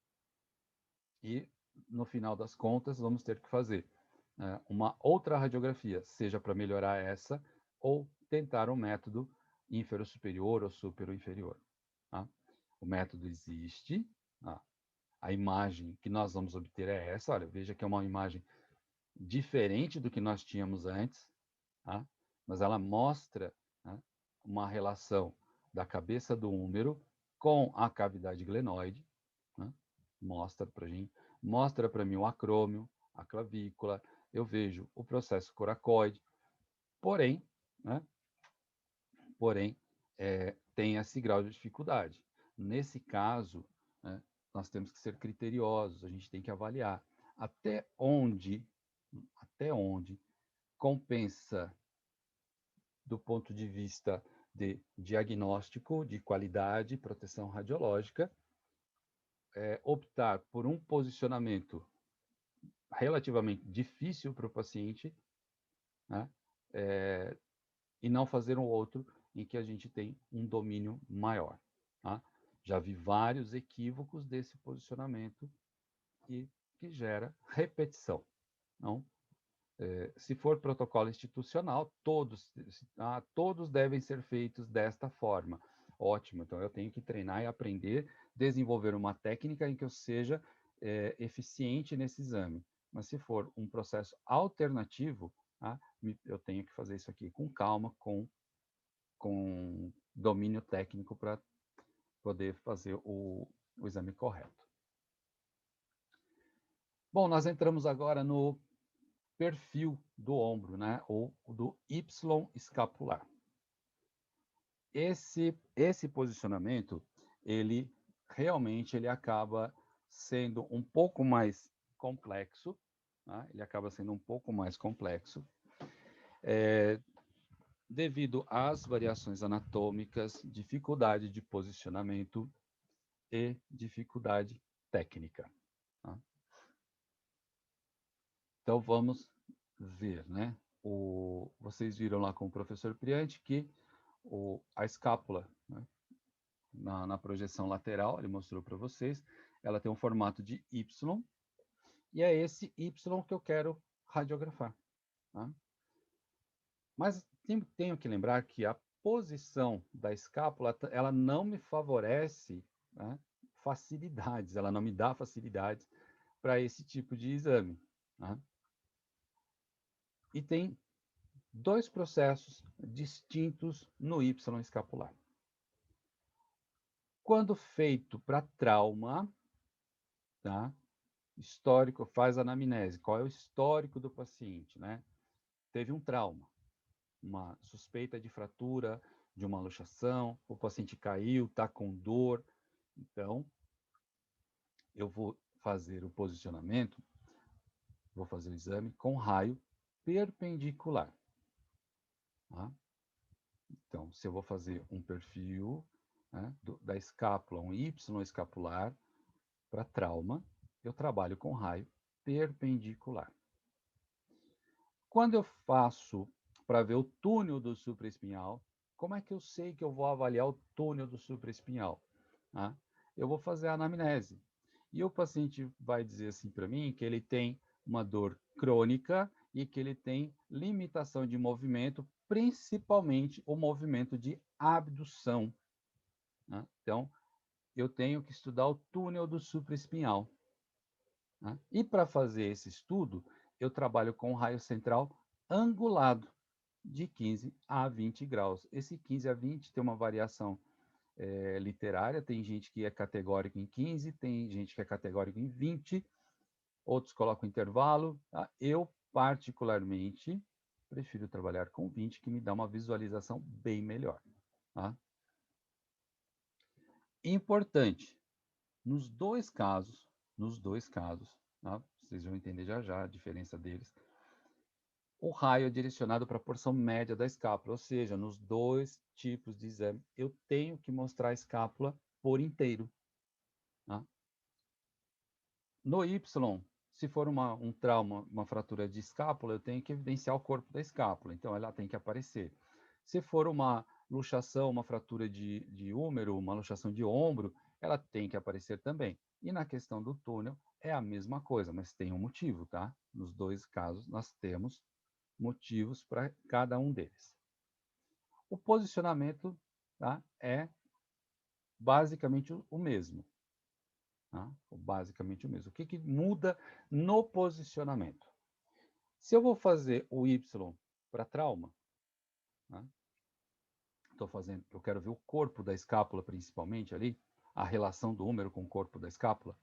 e, no final das contas, vamos ter que fazer uma outra radiografia, seja para melhorar essa ou tentar um método ínfero-superior ou superior-inferior. Tá? O método existe, tá? A imagem que nós vamos obter é essa, olha, veja que é uma imagem diferente do que nós tínhamos antes, tá? Mas ela mostra, né, uma relação da cabeça do úmero com a cavidade glenoide, né? Mostra para mim o acrômio, a clavícula, eu vejo o processo coracoide, porém, né, tem esse grau de dificuldade. Nesse caso, né, nós temos que ser criteriosos, a gente tem que avaliar até onde compensa do ponto de vista de diagnóstico, de qualidade, proteção radiológica, optar por um posicionamento relativamente difícil para o paciente, né, e não fazer um outro em que a gente tem um domínio maior. Tá? Já vi vários equívocos desse posicionamento e que gera repetição. Não? Se for protocolo institucional, todos devem ser feitos desta forma. Ótimo, então eu tenho que treinar e aprender, desenvolver uma técnica em que eu seja eficiente nesse exame. Mas se for um processo alternativo, tá, eu tenho que fazer isso aqui com calma, com domínio técnico para poder fazer o exame correto. Bom, nós entramos agora no perfil do ombro, né, ou do Y escapular. Esse posicionamento, ele realmente acaba sendo um pouco mais complexo, tá? Ele acaba sendo um pouco mais complexo. devido às variações anatômicas, dificuldade de posicionamento e dificuldade técnica. Tá? Então, vamos ver, né? Vocês viram lá com o professor Priante que a escápula, né, na projeção lateral, ele mostrou para vocês, ela tem um formato de Y, e é esse Y que eu quero radiografar. Tá? Mas tenho que lembrar que a posição da escápula, ela não me favorece, né, facilidades, ela não me dá facilidades para esse tipo de exame. Tá? E tem dois processos distintos no Y escapular. Quando feito para trauma, tá? Histórico, faz anamnese. Qual é o histórico do paciente, né? Teve um trauma, uma suspeita de fratura, de uma luxação, o paciente caiu, está com dor. Então, eu vou fazer o posicionamento, vou fazer o exame com raio perpendicular. Tá? Então, se eu vou fazer um perfil, né, da escápula, um Y escapular, para trauma, eu trabalho com raio perpendicular. Quando eu faço para ver o túnel do supraespinhal, como é que eu sei que eu vou avaliar o túnel do supraespinhal? Tá? Eu vou fazer a anamnese. E o paciente vai dizer assim para mim que ele tem uma dor crônica e que ele tem limitação de movimento, principalmente o movimento de abdução. Né? Então, eu tenho que estudar o túnel do supraespinhal. Né? E para fazer esse estudo, eu trabalho com raio central angulado, de 15 a 20 graus. Esse 15 a 20 tem uma variação literária, tem gente que é categórico em 15, tem gente que é categórico em 20, outros colocam intervalo. Tá? Eu, particularmente, prefiro trabalhar com 20, que me dá uma visualização bem melhor. Tá? Importante, nos dois casos, tá? Vocês vão entender já já a diferença deles, o raio é direcionado para a porção média da escápula, ou seja, nos dois tipos de exame, eu tenho que mostrar a escápula por inteiro. Tá? No Y, se for um trauma, uma fratura de escápula, eu tenho que evidenciar o corpo da escápula, então ela tem que aparecer. Se for uma luxação, uma fratura de húmero, uma luxação de ombro, ela tem que aparecer também. E na questão do túnel, é a mesma coisa, mas tem um motivo, tá? Nos dois casos, nós temos motivos para cada um deles. O posicionamento, tá, é basicamente o mesmo. Tá? Basicamente o mesmo. O que muda no posicionamento? Se eu vou fazer o Y para trauma, tá? Eu quero ver o corpo da escápula principalmente ali, a relação do húmero com o corpo da escápula.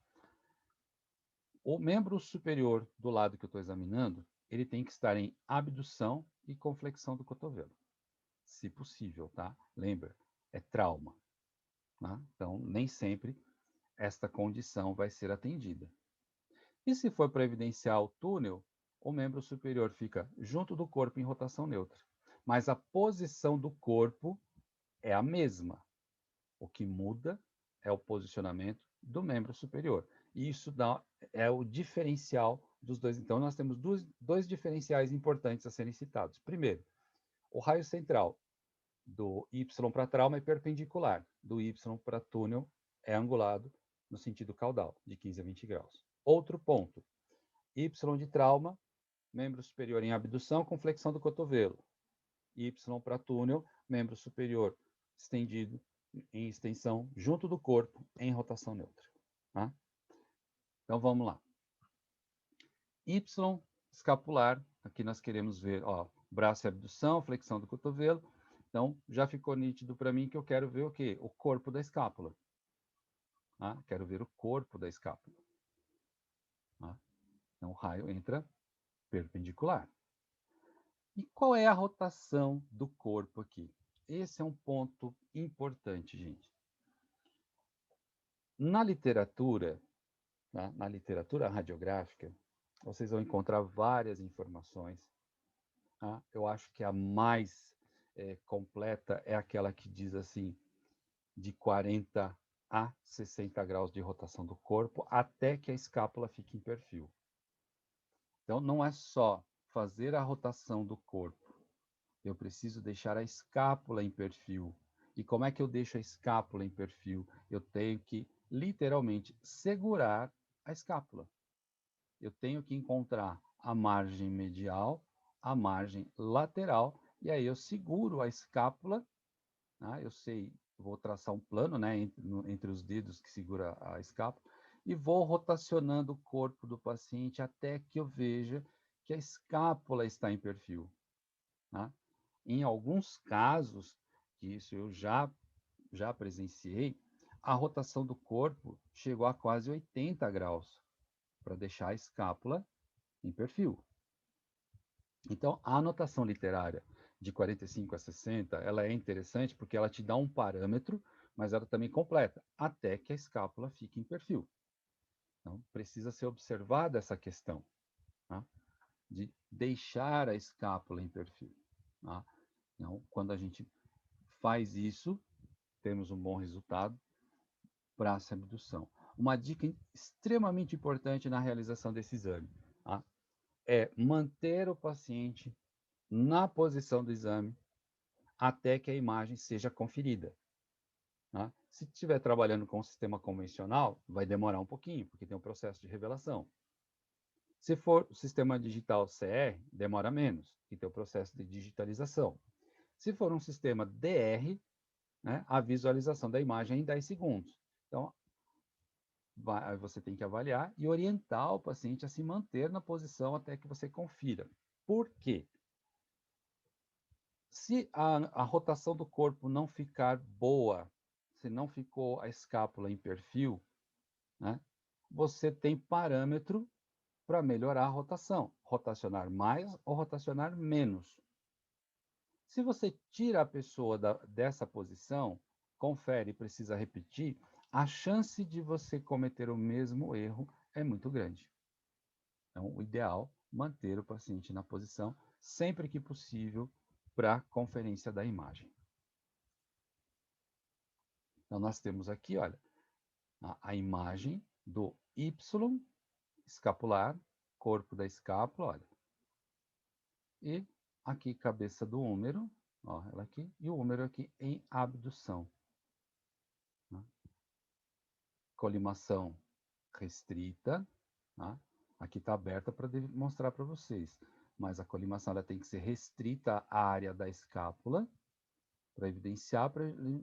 O membro superior do lado que eu estou examinando, ele tem que estar em abdução e conflexão do cotovelo. Se possível, tá? Lembra, é trauma. Tá? Então, nem sempre esta condição vai ser atendida. E se for para evidenciar o túnel, o membro superior fica junto do corpo em rotação neutra. Mas a posição do corpo é a mesma. O que muda é o posicionamento do membro superior. E isso é o diferencial dos dois. Então, nós temos dois diferenciais importantes a serem citados. Primeiro, o raio central do Y para trauma é perpendicular, do Y para túnel é angulado no sentido caudal, de 15 a 20 graus. Outro ponto, Y de trauma, membro superior em abdução com flexão do cotovelo. Y para túnel, membro superior estendido em extensão junto do corpo em rotação neutra. Tá? Então vamos lá. Y escapular, aqui nós queremos ver, ó, braço e abdução, flexão do cotovelo. Então, já ficou nítido para mim que eu quero ver o quê? O corpo da escápula. Tá? Quero ver o corpo da escápula. Tá? Então, o raio entra perpendicular. E qual é a rotação do corpo aqui? Esse é um ponto importante, gente. Na literatura, tá? Na literatura radiográfica, vocês vão encontrar várias informações. Tá? Eu acho que a mais completa é aquela que diz assim, de 40 a 60 graus de rotação do corpo, até que a escápula fique em perfil. Então, não é só fazer a rotação do corpo, eu preciso deixar a escápula em perfil. E como é que eu deixo a escápula em perfil? Eu tenho que, literalmente, segurar a escápula. Eu tenho que encontrar a margem medial, a margem lateral, e aí eu seguro a escápula, né? Eu sei, vou traçar um plano, né, entre os dedos que segura a escápula, e vou rotacionando o corpo do paciente até que eu veja que a escápula está em perfil. Né? Em alguns casos, que isso eu já presenciei, a rotação do corpo chegou a quase 80 graus para deixar a escápula em perfil. Então, a anotação literária de 45 a 60, ela é interessante porque ela te dá um parâmetro, mas ela também completa, até que a escápula fique em perfil. Então, precisa ser observada essa questão, tá? De deixar a escápula em perfil. Tá? Então, quando a gente faz isso, temos um bom resultado para essa abdução. Uma dica extremamente importante na realização desse exame, tá? É manter o paciente na posição do exame até que a imagem seja conferida. Tá? Se estiver trabalhando com um sistema convencional, vai demorar um pouquinho, porque tem um processo de revelação. Se for o sistema digital CR, demora menos, que tem o processo de digitalização. Se for um sistema DR, né, a visualização da imagem em 10 segundos. Então, você tem que avaliar e orientar o paciente a se manter na posição até que você confira. Por quê? Se a rotação do corpo não ficar boa, se não ficou a escápula em perfil, né, você tem parâmetro para melhorar a rotação, rotacionar mais ou rotacionar menos. Se você tira a pessoa dessa posição, confere e precisa repetir, a chance de você cometer o mesmo erro é muito grande. Então, o ideal é manter o paciente na posição sempre que possível para a conferência da imagem. Então, nós temos aqui, olha, a imagem do Y escapular, corpo da escápula, olha. E aqui, cabeça do húmero, ó, ela aqui, e o húmero aqui em abdução. Né? Colimação restrita, tá? Aqui está aberta para mostrar para vocês, mas a colimação ela tem que ser restrita à área da escápula, para evidenciar,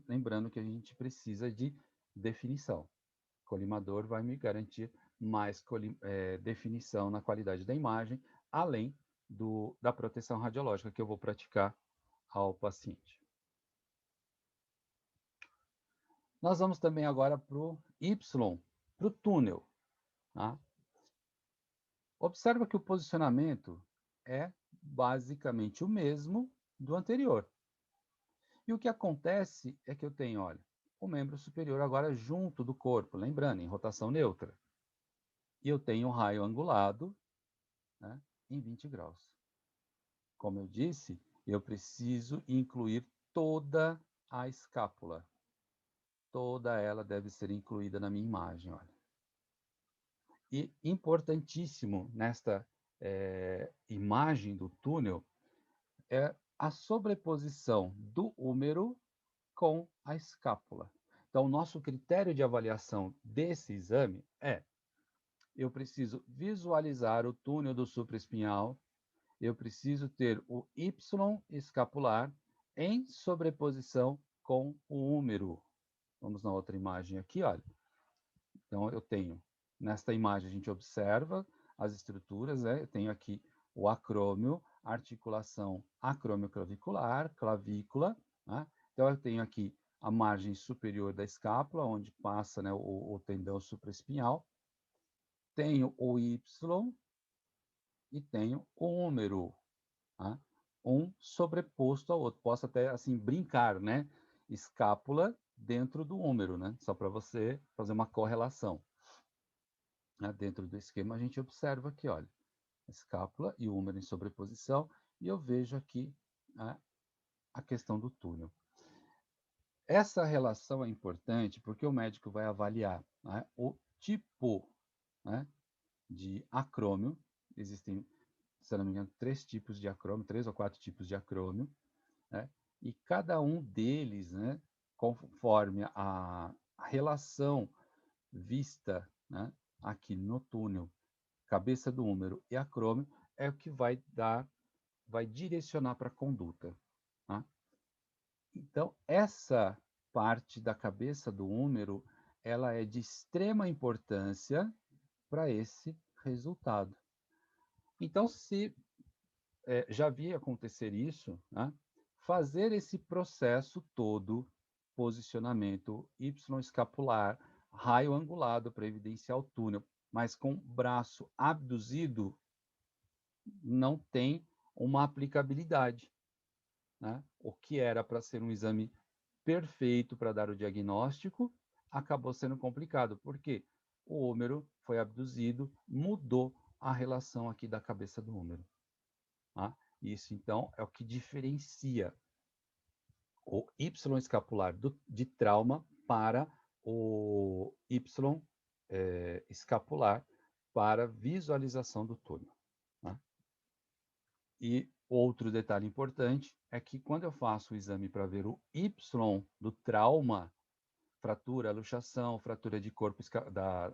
lembrando que a gente precisa de definição. O colimador vai me garantir mais definição na qualidade da imagem, além da proteção radiológica que eu vou praticar ao paciente. Nós vamos também agora para o Y, para o túnel. Tá? Observa que o posicionamento é basicamente o mesmo do anterior. E o que acontece é que eu tenho, olha, o membro superior agora junto do corpo, lembrando, em rotação neutra. E eu tenho um raio angulado, né, em 20 graus. Como eu disse, eu preciso incluir toda a escápula. Toda ela deve ser incluída na minha imagem, olha. E importantíssimo nesta imagem do túnel é a sobreposição do húmero com a escápula. Então, o nosso critério de avaliação desse exame é: eu preciso visualizar o túnel do supraespinhal, eu preciso ter o Y escapular em sobreposição com o húmero. Vamos na outra imagem aqui, olha. Então, eu tenho, nesta imagem, a gente observa as estruturas, né? Eu tenho aqui o acrômio, articulação acrômio-clavicular, clavícula, né? Então, eu tenho aqui a margem superior da escápula, onde passa, né, o tendão supraespinhal. Tenho o Y e tenho o húmero, tá? Um sobreposto ao outro. Posso até, assim, brincar, né? Escápula dentro do húmero, né? Só para você fazer uma correlação. Né? Dentro do esquema, a gente observa aqui, olha, a escápula e o húmero em sobreposição, e eu vejo aqui, né, a questão do túnel. Essa relação é importante porque o médico vai avaliar, né, o tipo, né, de acrômio. Existem, se não me engano, 3 tipos de acrômio, 3 ou 4 tipos de acrômio, né, e cada um deles, né, conforme a relação vista, né, aqui no túnel, cabeça do húmero e acrômio, é o que vai direcionar para a conduta. Tá? Então, essa parte da cabeça do húmero, ela é de extrema importância para esse resultado. Então, se já vi acontecer isso, né, fazer esse processo todo, posicionamento Y escapular, raio angulado para evidenciar o túnel, mas com braço abduzido, não tem uma aplicabilidade. Né? O que era para ser um exame perfeito para dar o diagnóstico, acabou sendo complicado, porque o húmero foi abduzido, mudou a relação aqui da cabeça do húmero. Tá? Isso, então, é o que diferencia o Y escapular de trauma para o Y escapular para visualização do túnel. Tá? E outro detalhe importante é que quando eu faço o exame para ver o Y do trauma, fratura, luxação, fratura de corpo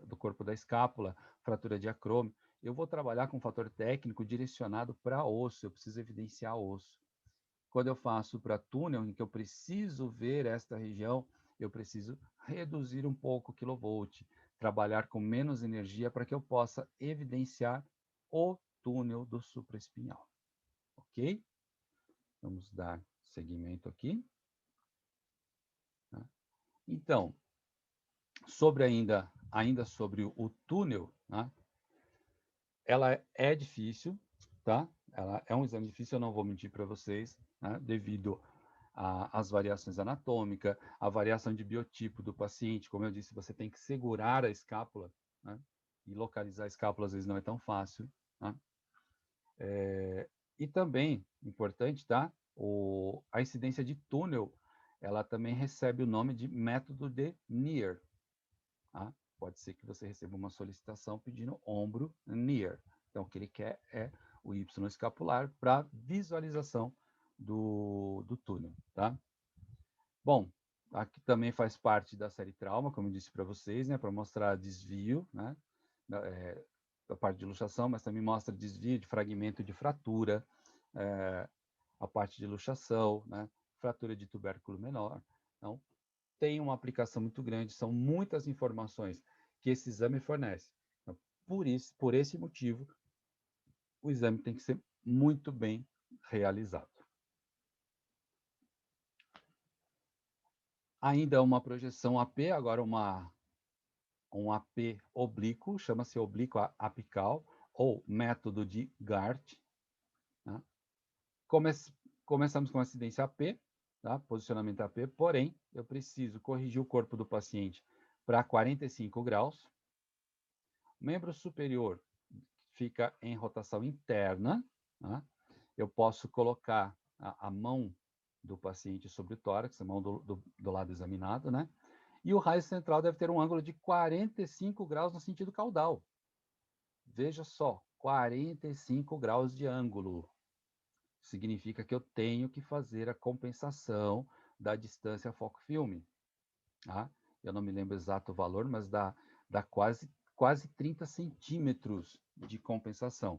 do corpo da escápula, fratura de acrômio, eu vou trabalhar com um fator técnico direcionado para osso, eu preciso evidenciar osso. Quando eu faço para túnel, em que eu preciso ver esta região, eu preciso reduzir um pouco o quilovolt, trabalhar com menos energia para que eu possa evidenciar o túnel do supraespinhal. Ok? Vamos dar seguimento aqui. Então, sobre ainda sobre o túnel, né? Ela é difícil, tá? Ela é um exame difícil, eu não vou mentir para vocês, né? Devido às variações anatômicas, a variação de biotipo do paciente. Como eu disse, você tem que segurar a escápula, né? E localizar a escápula às vezes não é tão fácil, né? E também, importante, tá? A incidência de túnel, ela também recebe o nome de método de Neer. Tá? Pode ser que você receba uma solicitação pedindo ombro Neer. Então, o que ele quer é o Y escapular para visualização do túnel. Tá? Bom, aqui também faz parte da série trauma, como eu disse para vocês, né? Para mostrar desvio, né? Da parte de luxação, mas também mostra desvio de fragmento de fratura, a parte de luxação, né? Fratura de tubérculo menor. Então, tem uma aplicação muito grande, são muitas informações que esse exame fornece. Então, por esse motivo, o exame tem que ser muito bem realizado. Ainda uma projeção AP, agora um AP oblíquo, chama-se oblíquo apical, ou método de Gart. Né? Começamos com acidência AP, tá? Posicionamento AP, porém, eu preciso corrigir o corpo do paciente para 45 graus. Membro superior fica em rotação interna. Tá? Eu posso colocar a mão do paciente sobre o tórax, a mão do lado examinado, né? E o raio central deve ter um ângulo de 45 graus no sentido caudal. Veja só, 45 graus de ângulo. Significa que eu tenho que fazer a compensação da distância foco-filme. Tá? Eu não me lembro exato o valor, mas dá quase 30 centímetros de compensação.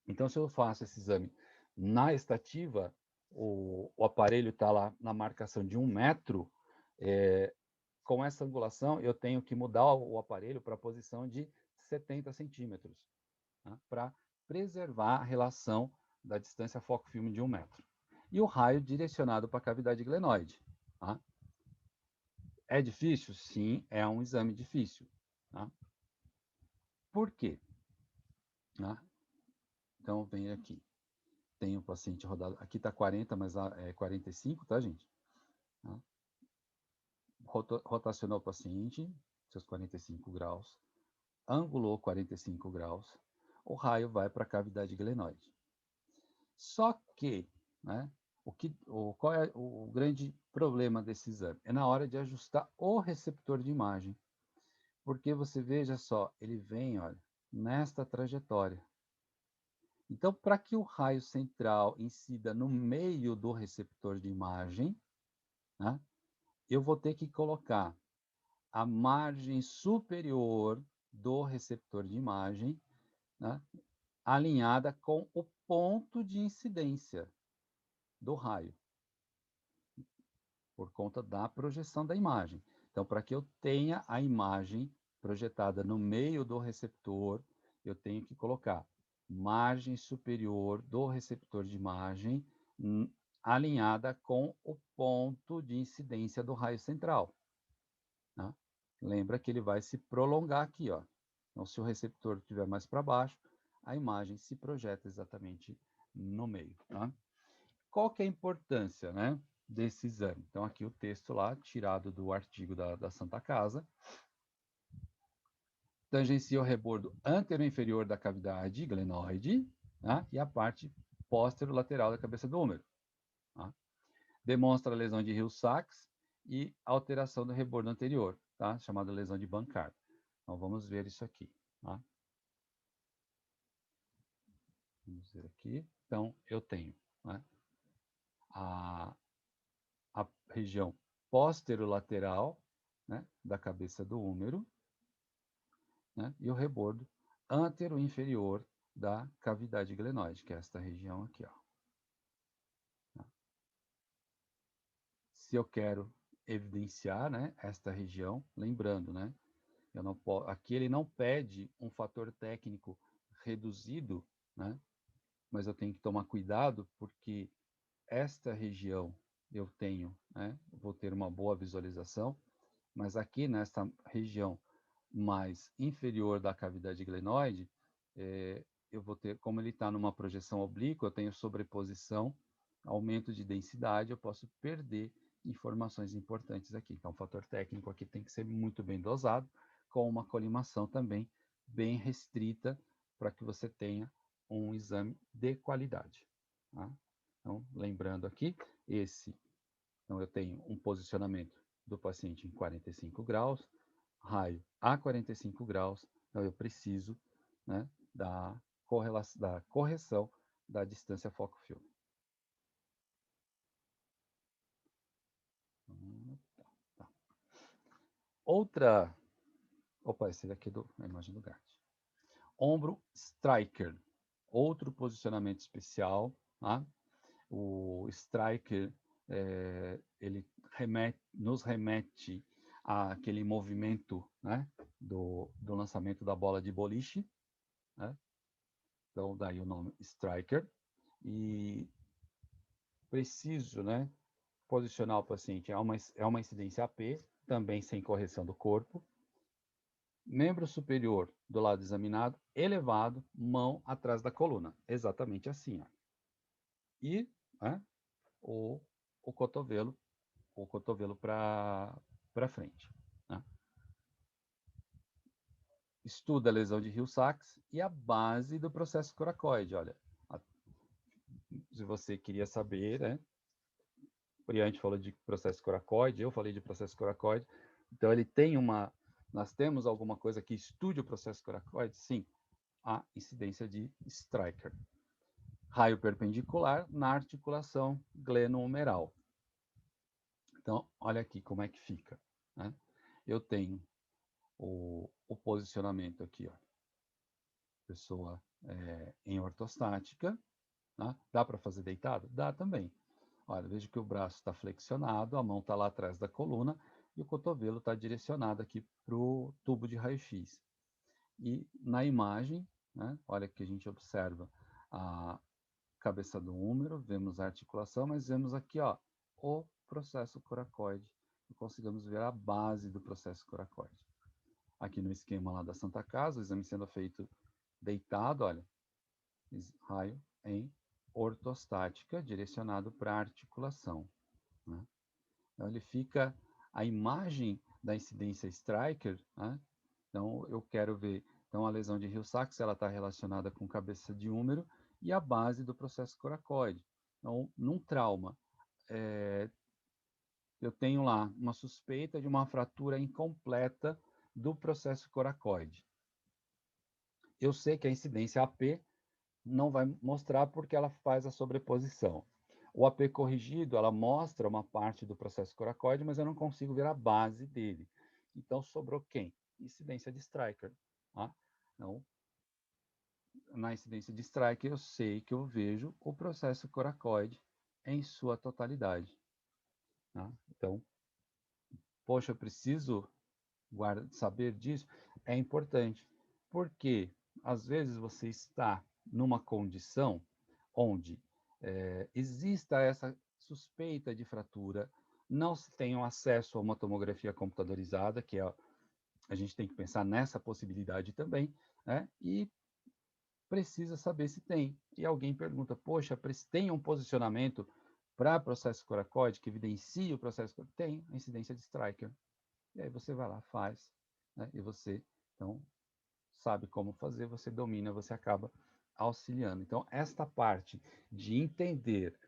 Então, se eu faço esse exame na estativa, o aparelho está lá na marcação de 1 metro, com essa angulação, eu tenho que mudar o aparelho para a posição de 70 centímetros, tá? Para preservar a relação da distância foco-filme de 1 metro. E o raio direcionado para a cavidade glenoide. Tá? É difícil? Sim, é um exame difícil. Tá? Por quê? Tá? Então, vem aqui. Tem o paciente rodado. Aqui está 40, mas é 45, tá, gente? Tá? Rotacionou o paciente, seus 45 graus. Angulou 45 graus. O raio vai para a cavidade glenoide. Só que, né, qual é o grande problema desse exame? É na hora de ajustar o receptor de imagem. Porque você veja só, ele vem, olha, nesta trajetória. Então, para que o raio central incida no meio do receptor de imagem, né, eu vou ter que colocar a margem superior do receptor de imagem, né, alinhada com o ponto de incidência do raio, por conta da projeção da imagem. Então, para que eu tenha a imagem projetada no meio do receptor, eu tenho que colocar margem superior do receptor de imagem alinhada com o ponto de incidência do raio central. Né? Lembra que ele vai se prolongar aqui, ó. Então, se o receptor estiver mais para baixo, a imagem se projeta exatamente no meio. Tá? Qual que é a importância, né, desse exame? Então, aqui o texto lá, tirado do artigo da Santa Casa. Tangencia o rebordo antero-inferior da cavidade glenoide, né, e a parte póstero-lateral da cabeça do úmero. Tá? Demonstra a lesão de Hill-Sachs e alteração do rebordo anterior, tá? Chamada lesão de Bankart. Então, vamos ver isso aqui. Tá? Vamos ver aqui. Então, eu tenho, né, a região póstero-lateral, né, da cabeça do úmero, né, e o rebordo antero-inferior da cavidade glenoide, que é esta região aqui. Ó. Tá? Se eu quero evidenciar, né, esta região, lembrando, né, eu não aqui ele não pede um fator técnico reduzido, né, mas eu tenho que tomar cuidado porque esta região eu tenho, né, vou ter uma boa visualização, mas aqui nesta região mais inferior da cavidade glenoide, eu vou ter, como ele está numa projeção oblíqua, eu tenho sobreposição, aumento de densidade, eu posso perder informações importantes aqui. Então, o fator técnico aqui tem que ser muito bem dosado, com uma colimação também bem restrita, para que você tenha um exame de qualidade. Tá? Então, lembrando aqui, então eu tenho um posicionamento do paciente em 45 graus, raio a 45 graus, então eu preciso, né, da correção da distância foco-filme. Tá. Outra... Opa, esse daqui é a imagem do GART. Ombro Striker, outro posicionamento especial. Tá? O Striker, ele nos remete àquele movimento, né, do lançamento da bola de boliche. Né? Então, daí o nome Striker. E preciso, né, posicionar o paciente. É uma incidência AP, também sem correção do corpo. Membro superior do lado examinado, elevado, mão atrás da coluna. Exatamente assim. Ó. E, né, o cotovelo para frente. Né? Estuda a lesão de Hill-Sachs e a base do processo coracoide. Olha, se você queria saber, né? O Priante falou de processo coracoide, eu falei de processo coracoide. Então, ele tem uma... Nós temos alguma coisa que estude o processo coracoide? Sim, a incidência de Striker. Raio perpendicular na articulação gleno-humeral. Então, olha aqui como é que fica. Né? Eu tenho o posicionamento aqui, ó. Pessoa em ortostática. Né? Dá para fazer deitado? Dá também. Olha, veja que o braço está flexionado, a mão está lá atrás da coluna e o cotovelo está direcionado aqui para o tubo de raio-x. E na imagem, né, olha que a gente observa a cabeça do úmero, vemos a articulação, mas vemos aqui ó, o processo coracoide e conseguimos ver a base do processo coracoide. Aqui no esquema lá da Santa Casa, o exame sendo feito deitado, olha, raio em ortostática, direcionado para a articulação. Né? Então, ele fica a imagem da incidência Striker. Né? Então, eu quero ver. Então, a lesão de Hill-Sachs está relacionada com cabeça de úmero e a base do processo coracoide. Então, num trauma, eu tenho lá uma suspeita de uma fratura incompleta do processo coracoide. Eu sei que a incidência AP não vai mostrar porque ela faz a sobreposição. O AP corrigido, ela mostra uma parte do processo coracoide, mas eu não consigo ver a base dele. Então, sobrou quem? Incidência de Stryker. Tá? Então, na incidência de Stryker, eu sei que eu vejo o processo coracoide em sua totalidade. Tá? Então, poxa, eu preciso saber disso. É importante, porque às vezes você está numa condição onde exista essa suspeita de fratura, não se tenha acesso a uma tomografia computadorizada, que a gente tem que pensar nessa possibilidade também, né? E precisa saber se tem. E alguém pergunta, poxa, tem um posicionamento para processo coracoide que evidencie o processo coracoide? Tem, a incidência de Stryker. E aí você vai lá, faz, né? E você, então, sabe como fazer, você domina, você acaba auxiliando. Então, esta parte de entender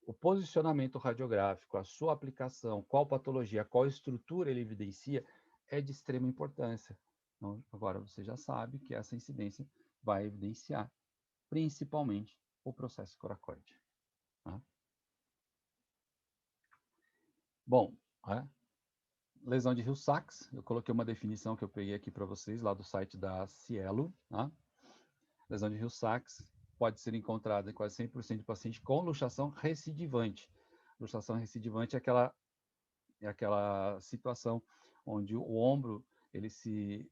o posicionamento radiográfico, a sua aplicação, qual patologia, qual estrutura ele evidencia, é de extrema importância. Então, agora você já sabe que essa incidência vai evidenciar principalmente o processo coracoide. Tá? Bom, lesão de Hill-Sachs, eu coloquei uma definição que eu peguei aqui para vocês, lá do site da Cielo. Tá? Lesão de Hill-Sachs pode ser encontrada em quase 100% de paciente com luxação recidivante. Luxação recidivante é aquela situação onde o ombro ele se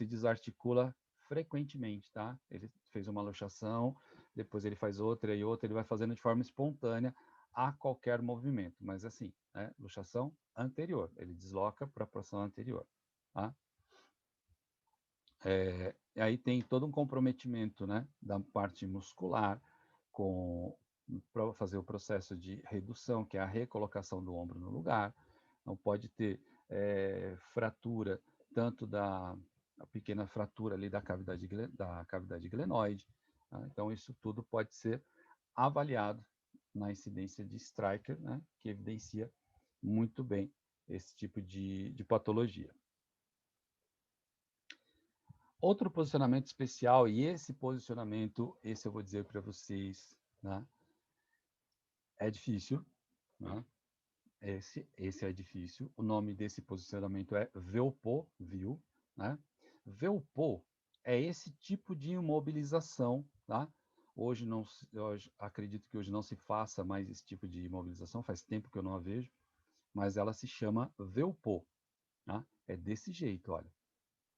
desarticula frequentemente, tá? Ele fez uma luxação, depois ele faz outra e outra, ele vai fazendo de forma espontânea a qualquer movimento, mas assim, né? Luxação anterior, ele desloca para a posição anterior, tá? E aí tem todo um comprometimento, né, da parte muscular para fazer o processo de redução, que é a recolocação do ombro no lugar. Não pode ter fratura, tanto a pequena fratura ali da cavidade glenoide. Tá? Então, isso tudo pode ser avaliado na incidência de Stryker, né, que evidencia muito bem esse tipo de patologia. Outro posicionamento especial, e esse posicionamento, esse eu vou dizer para vocês, né, é difícil, né? Esse é difícil. O nome desse posicionamento é Velpo, viu? Né? Velpo é esse tipo de imobilização, tá? Hoje acredito que hoje não se faça mais esse tipo de imobilização, faz tempo que eu não a vejo, mas ela se chama Velpo, tá? É desse jeito, olha.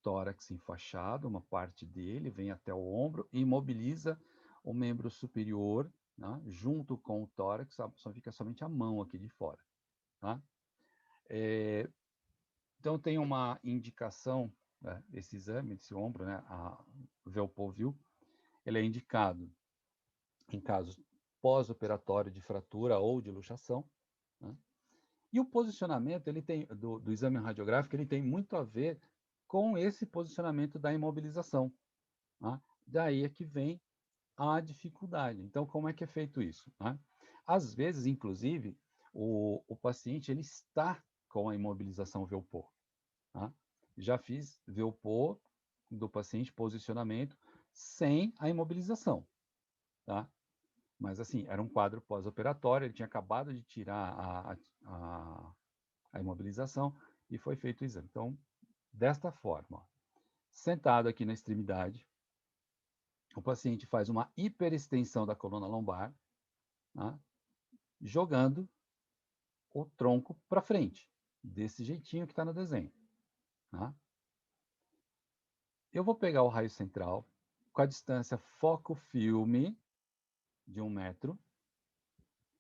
Tórax enfaixado, uma parte dele vem até o ombro e imobiliza o membro superior, né, junto com o tórax, só fica somente a mão aqui de fora. Tá? Então, tem uma indicação, né, esse exame, esse ombro, né, a Velpovil, ele é indicado em casos pós-operatório de fratura ou de luxação. Né? E o posicionamento ele tem, do exame radiográfico ele tem muito a ver com esse posicionamento da imobilização. Tá? Daí é que vem a dificuldade. Então, como é que é feito isso? Tá? Às vezes, inclusive, o paciente ele está com a imobilização VELPO. Tá? Já fiz VELPO do paciente, posicionamento, sem a imobilização. Tá? Mas, assim, era um quadro pós-operatório, ele tinha acabado de tirar a imobilização e foi feito o exame. Então, desta forma, ó, sentado aqui na extremidade, o paciente faz uma hiperextensão da coluna lombar, tá? Jogando o tronco para frente, desse jeitinho que está no desenho. Tá? Eu vou pegar o raio central com a distância foco-filme de 1 metro,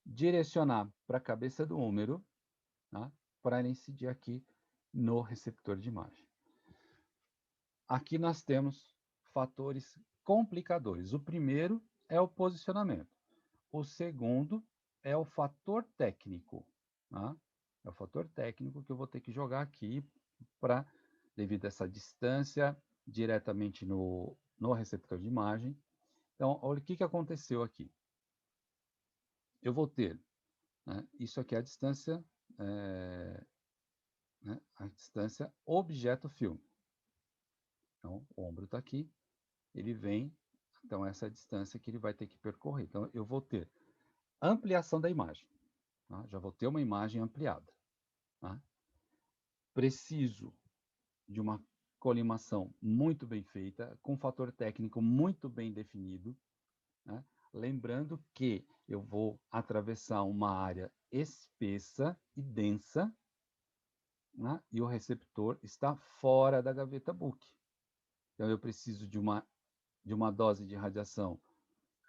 direcionar para a cabeça do úmero, tá? Para ele incidir aqui no receptor de imagem. Aqui nós temos fatores complicadores. O primeiro é o posicionamento. O segundo é o fator técnico. Tá? É o fator técnico que eu vou ter que jogar aqui para, devido a essa distância, diretamente no receptor de imagem. Então, olha o que aconteceu aqui. eu vou ter, né, isso aqui é a distância, né, a distância objeto-filme. Então, o ombro está aqui, ele vem, então essa é a distância que ele vai ter que percorrer. Então, eu vou ter ampliação da imagem. Tá? Já vou ter uma imagem ampliada. Tá? Preciso de uma colimação muito bem feita, com um fator técnico muito bem definido. Né? Lembrando que eu vou atravessar uma área espessa e densa, né? E o receptor está fora da gaveta book. Então, eu preciso de uma dose de radiação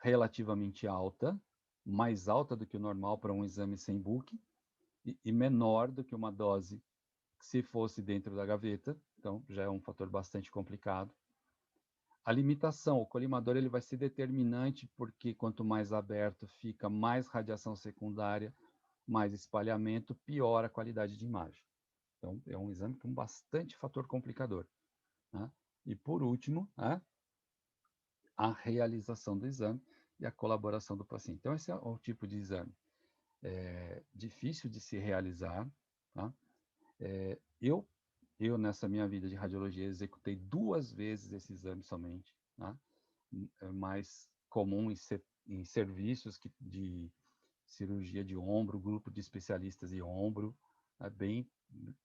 relativamente alta, mais alta do que o normal para um exame sem book, e menor do que uma dose se fosse dentro da gaveta. Então, já é um fator bastante complicado. A limitação, o colimador ele vai ser determinante, porque quanto mais aberto fica, mais radiação secundária, mais espalhamento, pior a qualidade de imagem. Então, é um exame com bastante fator complicador. Né? E, por último, né, a realização do exame e a colaboração do paciente. Então, esse é o tipo de exame difícil de se realizar. Tá? Eu, nessa minha vida de radiologia, executei 2 vezes esse exame somente. Tá? É mais comum em serviços de cirurgia de ombro, grupo de especialistas de ombro, é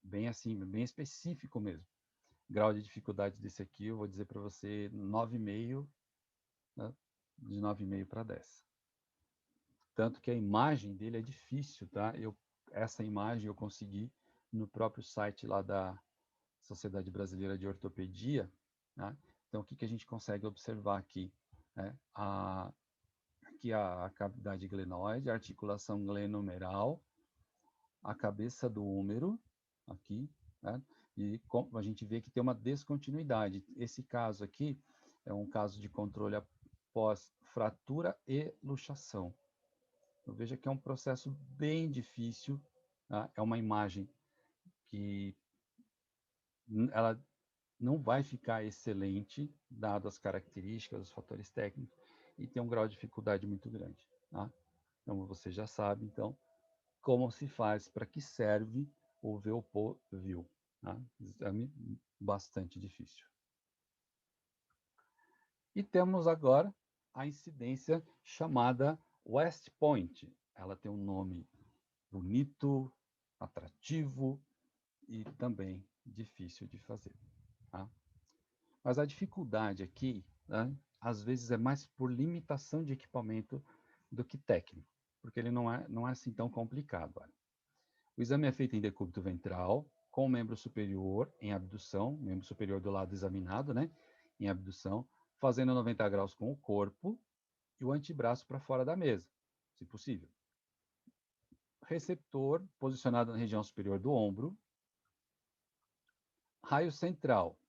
bem assim, bem específico mesmo. Grau de dificuldade desse aqui, eu vou dizer para você 9,5, né? De 9,5 para 10. Tanto que a imagem dele é difícil, tá? Essa imagem eu consegui no próprio site lá da Sociedade Brasileira de Ortopedia. Né? Então, o que a gente consegue observar aqui? Né? Aqui a cavidade glenoide, a articulação glenomeral, a cabeça do húmero, aqui, né? E a gente vê que tem uma descontinuidade. Esse caso aqui é um caso de controle após fratura e luxação. Então, veja que é um processo bem difícil, tá? É uma imagem que ela não vai ficar excelente, dado as características, os fatores técnicos, e tem um grau de dificuldade muito grande. Tá? Então, você já sabe, então, como se faz, para que serve o VOPO-VIL. Tá? Exame bastante difícil. E temos agora a incidência chamada West Point. Ela tem um nome bonito, atrativo e também difícil de fazer. Tá? Mas a dificuldade aqui, né, às vezes, é mais por limitação de equipamento do que técnico, porque ele não é assim tão complicado. Olha. O exame é feito em decúbito ventral, com o membro superior em abdução, membro superior do lado examinado, né, em abdução, fazendo 90 graus com o corpo e o antebraço para fora da mesa, se possível. Receptor posicionado na região superior do ombro. Raio central.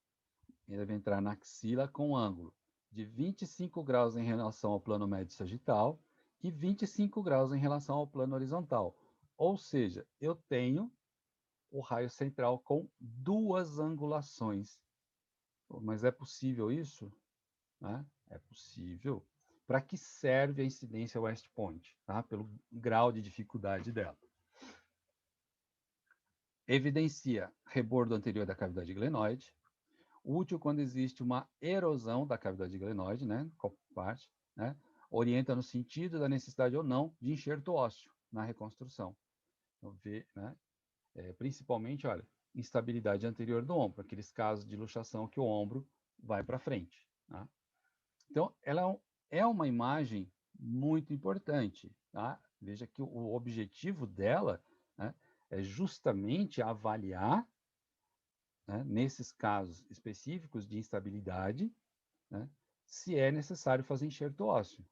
Ele deve entrar na axila com ângulo de 25 graus em relação ao plano médio sagital e 25 graus em relação ao plano horizontal. Ou seja, eu tenho o raio central com 2 angulações. Mas é possível isso? Né? É possível. Para que serve a incidência West Point? Tá? Pelo grau de dificuldade dela. Evidencia rebordo anterior da cavidade glenoide, útil quando existe uma erosão da cavidade glenoide, né, parte, né, orienta no sentido da necessidade ou não de enxerto ósseo na reconstrução. Então, né, principalmente, olha, instabilidade anterior do ombro, aqueles casos de luxação que o ombro vai para frente. Tá? Então, ela é uma imagem muito importante. Tá? Veja que o objetivo dela, né, é justamente avaliar, né, nesses casos específicos de instabilidade, né, se é necessário fazer enxerto ósseo.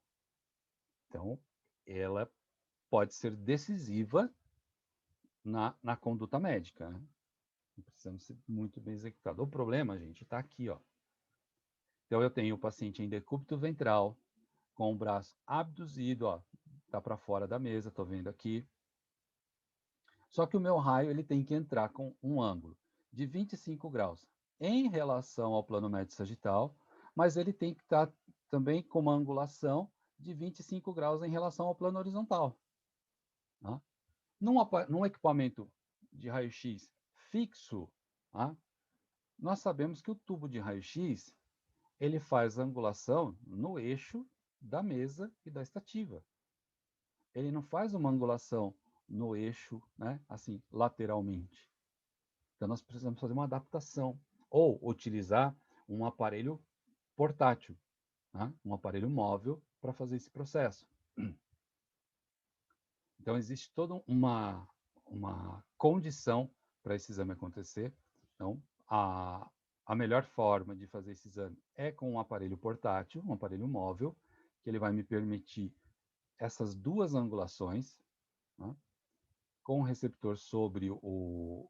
Então, ela pode ser decisiva na conduta médica. Né? Precisamos ser muito bem executado. O problema, gente, está aqui. Ó. Então, eu tenho o paciente em decúbito ventral, com o braço abduzido, está para fora da mesa, estou vendo aqui. Só que o meu raio ele tem que entrar com um ângulo de 25 graus em relação ao plano médio sagital, mas ele tem que estar também com uma angulação de 25 graus em relação ao plano horizontal. Tá? Num equipamento de raio-x fixo, tá? Nós sabemos que o tubo de raio-x ele faz a angulação no eixo da mesa e da estativa. Ele não faz uma angulação no eixo, né, assim, lateralmente. Então, nós precisamos fazer uma adaptação ou utilizar um aparelho portátil, né, um aparelho móvel para fazer esse processo. Então, existe toda uma condição para esse exame acontecer. Então, a melhor forma de fazer esse exame é com um aparelho portátil, um aparelho móvel, que ele vai me permitir essas duas angulações, né, com o receptor sobre o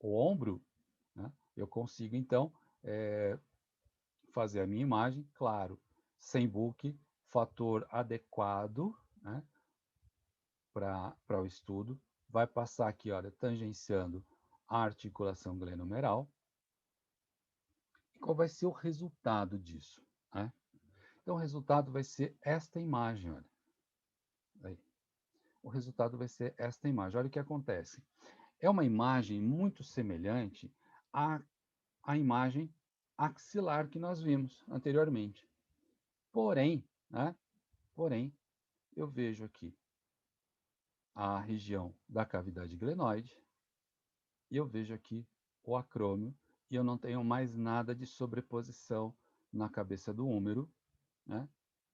ombro, né, eu consigo, então, fazer a minha imagem, claro, sem book, fator adequado, né, para o estudo, vai passar aqui, olha, tangenciando a articulação glenomeral. E qual vai ser o resultado disso? Né? Então, o resultado vai ser esta imagem, olha. Aí. O resultado vai ser esta imagem. Olha o que acontece. É uma imagem muito semelhante à imagem axilar que nós vimos anteriormente. Porém, né? Porém, eu vejo aqui a região da cavidade glenoide, e eu vejo aqui o acrômio, e eu não tenho mais nada de sobreposição na cabeça do húmero, né?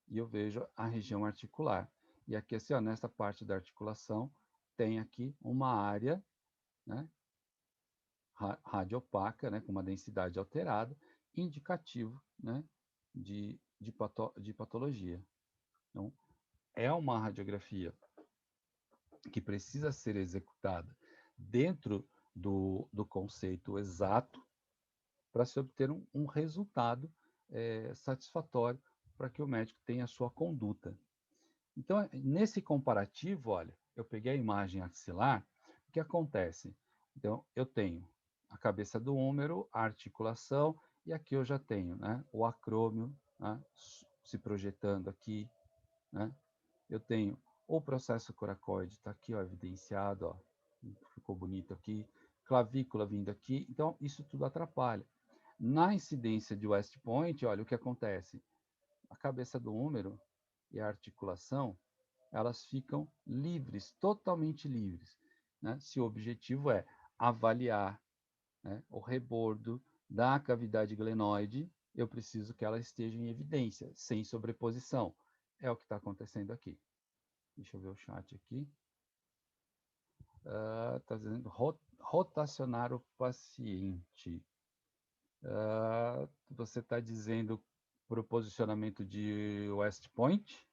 E eu vejo a região articular. E aqui, assim, ó, nesta parte da articulação, tem aqui uma área, né, radiopaca, né, com uma densidade alterada, indicativo, né, de patologia. Então, é uma radiografia que precisa ser executada dentro do conceito exato para se obter um resultado satisfatório para que o médico tenha a sua conduta. Então, nesse comparativo, olha, eu peguei a imagem axilar, o que acontece? Então, eu tenho a cabeça do húmero, a articulação, e aqui eu já tenho, né, o acrômio, né, se projetando aqui, né? Eu tenho o processo coracoide, está aqui, ó, evidenciado, ó, ficou bonito aqui, clavícula vindo aqui, então isso tudo atrapalha. Na incidência de West Point, olha o que acontece. A cabeça do húmero e a articulação, elas ficam livres, totalmente livres, né? Se o objetivo é avaliar, né, o rebordo da cavidade glenoide, eu preciso que ela esteja em evidência, sem sobreposição. É o que está acontecendo aqui. Deixa eu ver o chat aqui. Está dizendo rotacionar o paciente. Você está dizendo para o posicionamento de West Point?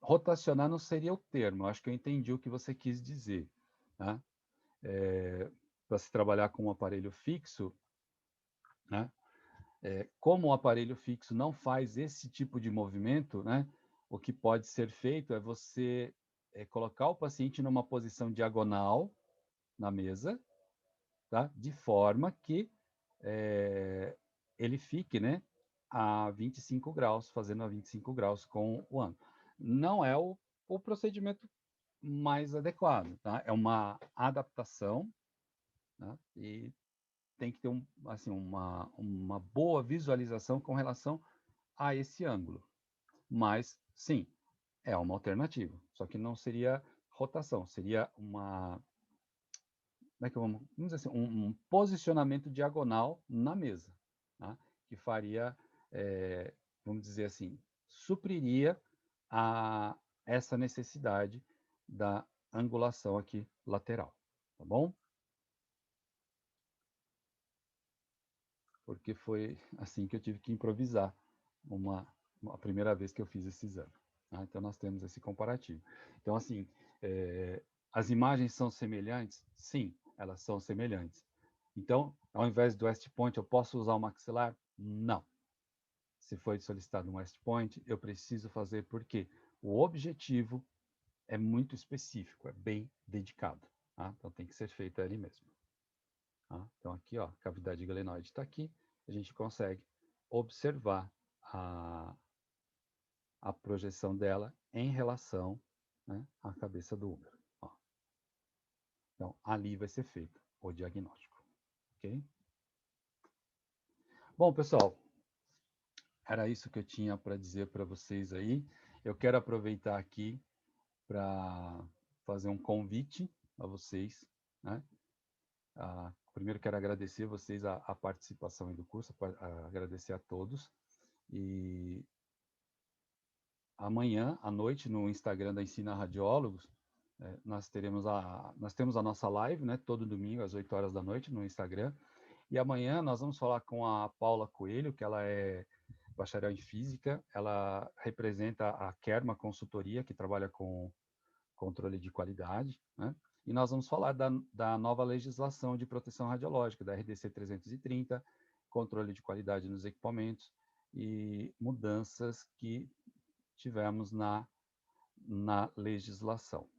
Rotacionar não seria o termo, acho que eu entendi o que você quis dizer. Tá? Para se trabalhar com um aparelho fixo, né? Como o aparelho fixo não faz esse tipo de movimento, né? O que pode ser feito é você colocar o paciente numa posição diagonal na mesa, tá? De forma que ele fique, né, a 25 graus, fazendo a 25 graus com o ângulo. Não é o procedimento mais adequado, tá? É uma adaptação, tá? E tem que ter assim, uma boa visualização com relação a esse ângulo. Mas, sim, é uma alternativa. Só que não seria rotação, seria como é que vamos dizer assim, um posicionamento diagonal na mesa, tá? Que faria, vamos dizer assim, supriria essa necessidade da angulação aqui lateral, tá bom? Porque foi assim que eu tive que improvisar a primeira vez que eu fiz esse exame. Tá? Então, nós temos esse comparativo. Então, assim, as imagens são semelhantes? Sim, elas são semelhantes. Então, ao invés do West Point, eu posso usar o maxilar? Não. Se foi solicitado um West Point, eu preciso fazer porque o objetivo é muito específico, é bem dedicado. Tá? Então, tem que ser feito ali mesmo. Tá? Então, aqui, ó, a cavidade glenoide está aqui, a gente consegue observar a projeção dela em relação, né, à cabeça do útero. Ó. Então, ali vai ser feito o diagnóstico. Ok? Bom, pessoal, era isso que eu tinha para dizer para vocês aí. Eu quero aproveitar aqui para fazer um convite a vocês, né? Primeiro quero agradecer vocês a participação do curso, agradecer a todos. E amanhã à noite no Instagram da Ensina Radiólogos, nós temos a nossa live, né? Todo domingo às 8 horas da noite no Instagram. E amanhã nós vamos falar com a Paula Coelho, que ela é bacharel em Física, ela representa a Kerma Consultoria, que trabalha com controle de qualidade, né? E nós vamos falar da nova legislação de proteção radiológica, da RDC 330, controle de qualidade nos equipamentos e mudanças que tivemos na legislação.